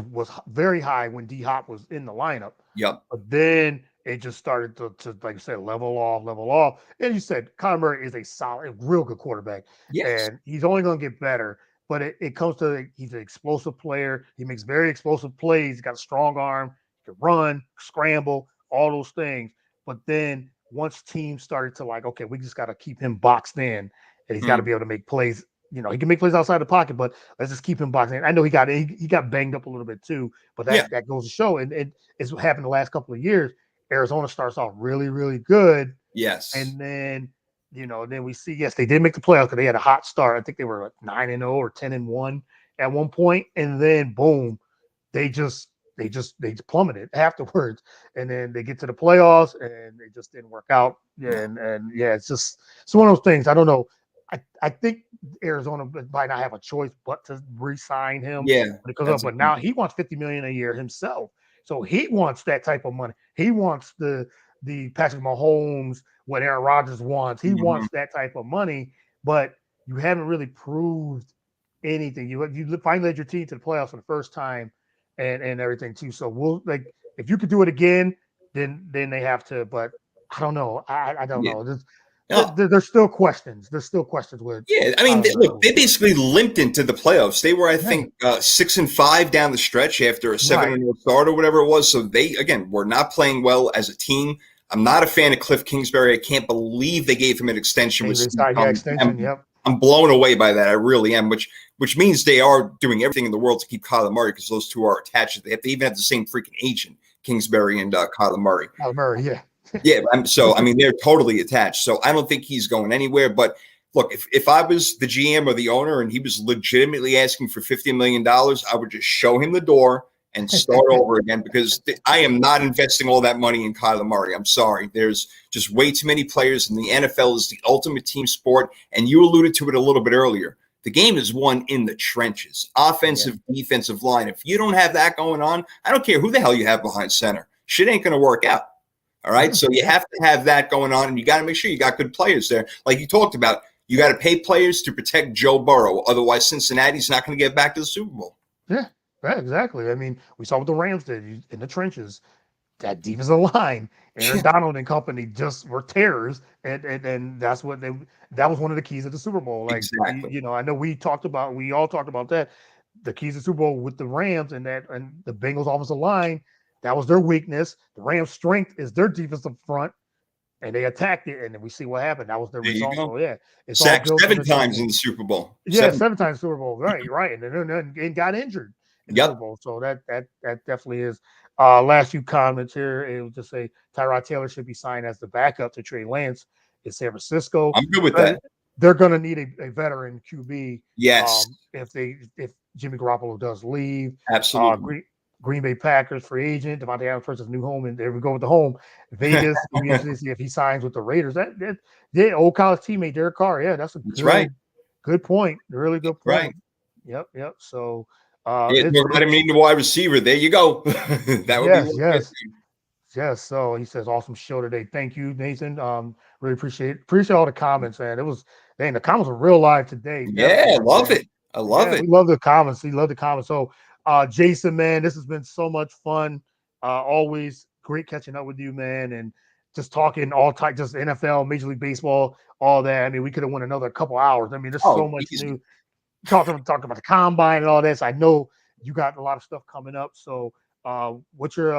very high when D Hop was in the lineup. Yep. But then it just started to like you said, level off. And you said Kyler Murray is a solid, real good quarterback. Yes. And he's only going to get better. But it comes to he's an explosive player. He makes very explosive plays. He's got a strong arm. He can run, scramble, all those things. But then once teams started to like, okay, we just got to keep him boxed in, and he's got to be able to make plays. He can make plays outside the pocket, but let's just keep him boxed in. I know he got banged up a little bit too, but that goes to show. And it's happened the last couple of years. Arizona starts off really, really good. Yes. And then, then we see, yes, they did make the playoffs because they had a hot start. I think they were like 9-0 or 10-1 at one point, and then boom, they plummeted afterwards, and then they get to the playoffs and they just didn't work out. And it's one of those things. I don't know. I think Arizona might not have a choice but to re-sign him. But now he wants $50 million a year himself, so he wants that type of money. He wants the Patrick Mahomes, what Aaron Rodgers wants. He wants that type of money, but you haven't really proved anything. You finally led your team to the playoffs for the first time. And everything too. So we'll if you could do it again, then they have to. But I don't know. I don't know. There's still questions. There's still questions with. Yeah, I mean, they basically limped into the playoffs. They were, I think, 6-5 down the stretch after a 7-0 start or whatever it was. So they, again, were not playing well as a team. I'm not a fan of Cliff Kingsbury. I can't believe they gave him an extension. Yep. I'm blown away by that. I really am, which means they are doing everything in the world to keep Kyler Murray, because those two are attached. They even have the same freaking agent, Kingsbury and Kyler Murray. Kyler Murray, yeah. Yeah, they're totally attached. So I don't think he's going anywhere. But look, if I was the GM or the owner and he was legitimately asking for $50 million, I would just show him the door and start over again, because I am not investing all that money in Kyler Murray. I'm sorry. There's just way too many players, and the NFL is the ultimate team sport. And you alluded to it a little bit earlier. The game is won in the trenches, offensive, defensive line. If you don't have that going on, I don't care who the hell you have behind center. Shit ain't going to work out. All right. So you have to have that going on, and you got to make sure you got good players there. Like you talked about, you got to pay players to protect Joe Burrow. Otherwise, Cincinnati's not going to get back to the Super Bowl. Yeah. Yeah, exactly. I mean, we saw what the Rams did in the trenches. That defensive line, Aaron Yeah, Donald and company just were terrors, and that's what they. That was one of the keys of the Super Bowl. Like exactly. I know we all talked about that. The keys of the Super Bowl with the Rams and the Bengals offensive line. That was their weakness. The Rams' strength is their defensive front, and they attacked it, and then we see what happened. That was the There you result. go. So yeah, it's all Sacked built on seven the times trenches. in the Super Bowl. Yeah, Seven. 7 times Super Bowl. Right. And got injured in the Super Yep. Bowl. So that definitely is. Last few comments here. It was just say Tyrod Taylor should be signed as the backup to Trey Lance in San Francisco. I'm good with Uh, that. they're going to need a veteran QB Yes, if Jimmy Garoppolo does leave. absolutely. Green Bay Packers free agent Devontae Adams versus new home, and there we go with the home. Vegas. It'll be interesting to see if he signs with the Raiders. Yeah, old college teammate Derek Carr. Yeah, that's a That's right. good point. Really good Right. point. Yep. So Yeah, it's talk about him needing a wide receiver. There you go. That would be yes, one good yes, thing. yes. So he says, awesome show today. Thank you, Nathan. Really appreciate all the comments, man. It was dang, the comments were real live today. Yeah, I Definitely, love man. it. I love Yeah, it. we love the comments. We love the comments. So Jason, man, this has been so much fun. Always great catching up with you, man, and just talking all type, just NFL, Major League Baseball, all that. I mean, we could have went another couple hours. I mean, there's so Oh, much easy. new talking about the combine and all this. I know you got a lot of stuff coming up. So what you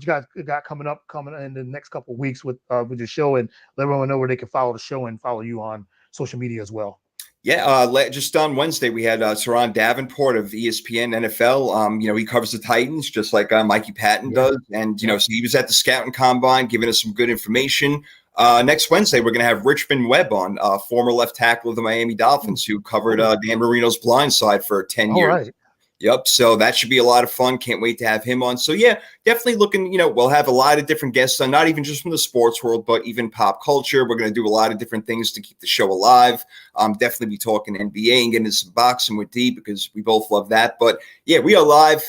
guys got coming in the next couple of weeks with your show, and let everyone know where they can follow the show and follow you on social media as well. Yeah, just on Wednesday we had Saran Davenport of ESPN NFL. He covers the Titans just like Mikey Patton Yeah. does, and Yeah. so he was at the scouting combine, giving us some good information. Next Wednesday we're going to have Richmond Webb on, former left tackle of the Miami Dolphins, who covered Dan Marino's blind side for 10 All years. right. Yep. So that should be a lot of fun. Can't wait to have him on. So yeah, definitely looking, we'll have a lot of different guests on, not even just from the sports world, but even pop culture. We're going to do a lot of different things to keep the show alive. Definitely be talking NBA and getting into some boxing with D because we both love that. But yeah, we are live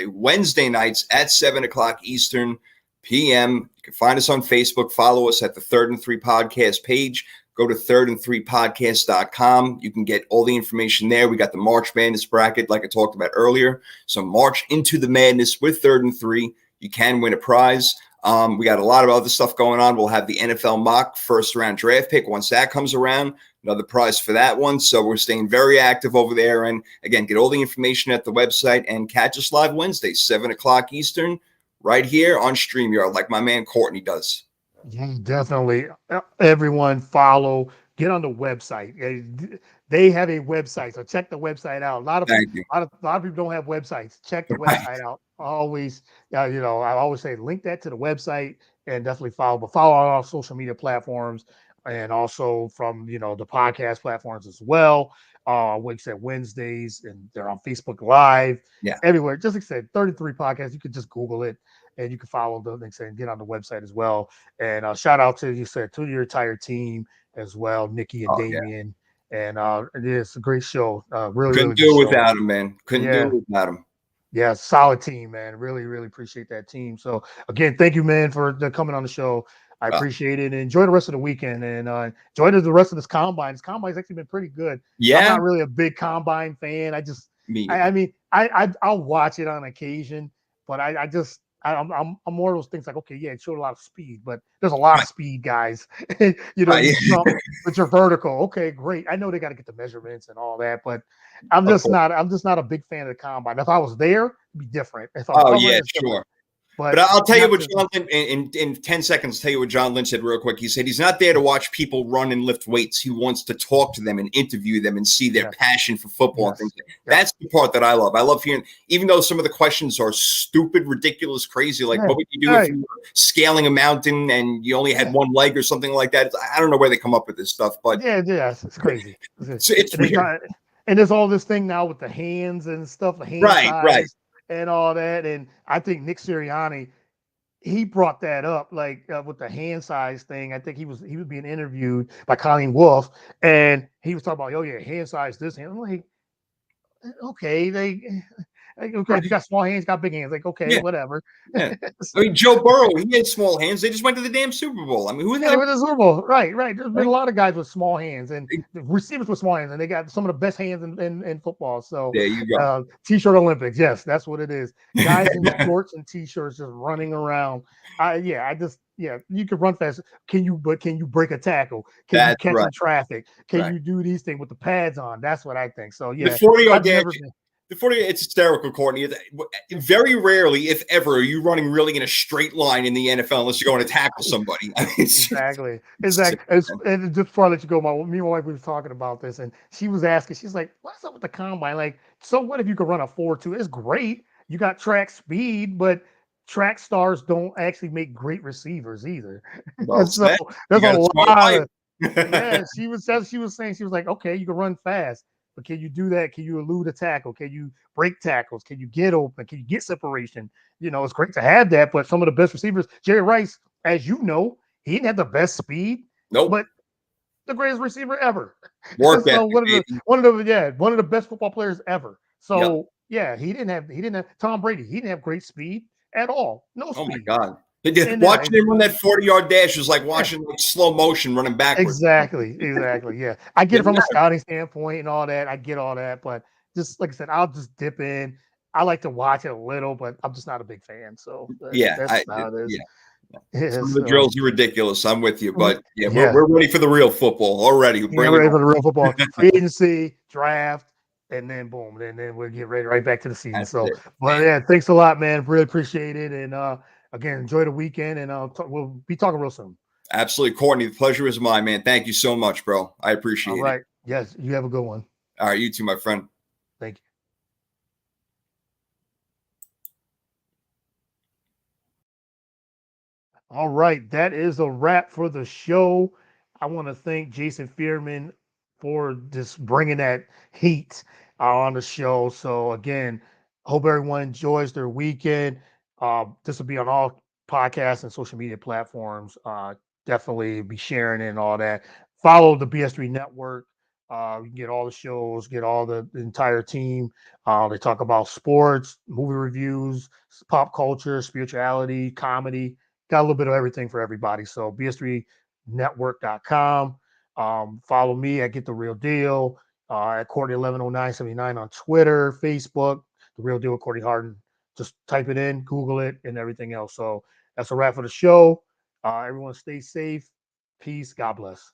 Wednesday nights at 7:00 Eastern PM. You can find us on Facebook. Follow us at the Third and Three podcast page. Go to thirdand3podcast.com. You can get all the information there. We got the March Madness bracket, like I talked about earlier. So March into the madness with Third and Three. You can win a prize. We got a lot of other stuff going on. We'll have the NFL mock first round draft pick. Once that comes around, another prize for that one. So we're staying very active over there. And again, get all the information at the website and catch us live Wednesday, 7:00 Eastern, right here on StreamYard, like my man Courtney does. Yeah, definitely. Everyone follow. Get on the website. They have a website, so check the website out. Thank you. A lot of people don't have websites. Check the Right. website out. Always, I always say link that to the website and definitely follow. But follow on our social media platforms and also from the podcast platforms as well. Like I said, Wednesdays, and they're on Facebook Live, Yeah. everywhere. Just like I said, 33 podcasts. You could just Google it and you can follow the links and get on the website as well. And shout out to your entire team as well, Nikki and Oh, yeah. Damien. And it's a great show. Really, Couldn't really good do it show. without him, man. Couldn't do Yeah. it without him. Yeah, solid team, man. Really, really appreciate that team. So again, thank you, man, for coming on the show. I appreciate it. And enjoy the rest of the weekend and enjoy the rest of this combine. This combine's actually been pretty good. I'm Yeah. not really a big combine fan. Me I either. mean, I'll watch it on occasion, but I'm more of those things like, okay, yeah, it showed a lot of speed, but there's a lot of speed, guys. Right. You jump with your vertical. Okay, great. I know they got to get the measurements and all that, but I'm Of just course. not a big fan of the combine. If I was there, it'd be different. If I'm Oh, covering yeah, it, it's different. sure. But But I'll tell you not what just John Lynch, in 10 seconds, tell you what John Lynch said real quick. He said he's not there to watch people run and lift weights. He wants to talk to them and interview them and see their passion for football and things like that. That's the part that I love. I love hearing, even though some of the questions are stupid, ridiculous, crazy, like what would you do if you were scaling a mountain and you only had one leg or something like that? I don't know where they come up with this stuff, but it's crazy. it's weird. And there's all this thing now with the hands and stuff, the hand size and all that. And I think Nick Sirianni, he brought that up, like with the hand size thing. I think he was being interviewed by Colleen Wolfe, and he was talking about, oh yeah, hand size this hand. I'm like, okay, Like, okay, if you Right. got small hands, got big hands. Like, okay, Yeah. whatever. Yeah. I mean, Joe Burrow, he had small hands. They just went to the damn Super Bowl. I mean, who the Yeah, they hell? were the Super Bowl. Right, right. There's been a Right? lot of guys with small hands and receivers with small hands, and they got some of the best hands in football. So, There you go. T-shirt Olympics. Yes, that's what it is. Guys in shorts and T-shirts just running around. You can run fast. Can you break a tackle? Can you That's catch right. in traffic? Can Right. you do these things with the pads on? That's what I think. So, The yeah, 40-yard I've dash. never been. The 40, it's hysterical, Courtney. Very rarely, if ever, are you running really in a straight line in the NFL unless you're going to tackle somebody. I mean, Exactly. it's sick, Exactly. And, man. and just before I let you go, me and my wife we was talking about this, and she was asking, she's like, "What's up with the combine? Like, so what if you could run a 4.2? It's great. You got track speed, but track stars don't actually make great receivers either. Well And so said. You there's a got a smart lot wife. of yeah, she was saying, she was like, okay, you can run fast, but can you do that? Can you elude a tackle? Can you break tackles? Can you get open? Can you get separation? It's great to have that, but some of the best receivers, Jerry Rice, as you know, he didn't have the best speed, Nope. but the greatest receiver ever. And Work so ethic, baby. one of the best football players ever. Yep. So yeah, he didn't have Tom Brady. He didn't have great speed at all. No Oh my speed. God. And Watching him run that 40-yard dash was like yeah, watching like slow motion running backwards. exactly. Yeah, I get Yeah, it from a scouting standpoint and all that. I get all that, but just like I said, I'll just dip in. I like to watch it a little, but I'm just not a big fan. So yeah, that's how it is. yeah. Yeah, Some of the so drills are ridiculous. I'm with you, but yeah, we're, yeah, we're ready for the real football already. yeah, Bring we're it ready on. for the real football. Free agency, draft, and then boom, then we'll get ready right back to the season. That's So, it, but man. yeah, thanks a lot, man. Really appreciate it, and again, enjoy the weekend, and we'll be talking real soon. Absolutely, Courtney. The pleasure is mine, man. Thank you so much, bro. I All appreciate it. right. Yes, you have a good one. All right, you too, my friend. Thank you. All right, that is a wrap for the show. I want to thank Jason Feirman for just bringing that heat on the show. So again, hope everyone enjoys their weekend. This will be on all podcasts and social media platforms. Definitely be sharing it and all that. Follow the BS3 network. You can get all the shows, get all the entire team. They talk about sports, movie reviews, pop culture, spirituality, comedy, got a little bit of everything for everybody. So bs3network.com. Follow me at Get the Real Deal, at Courtney 110979 on Twitter, Facebook, The Real Deal with Courtney Harden. Just type it in, Google it, and everything else. So that's a wrap for the show. Everyone stay safe. Peace. God bless.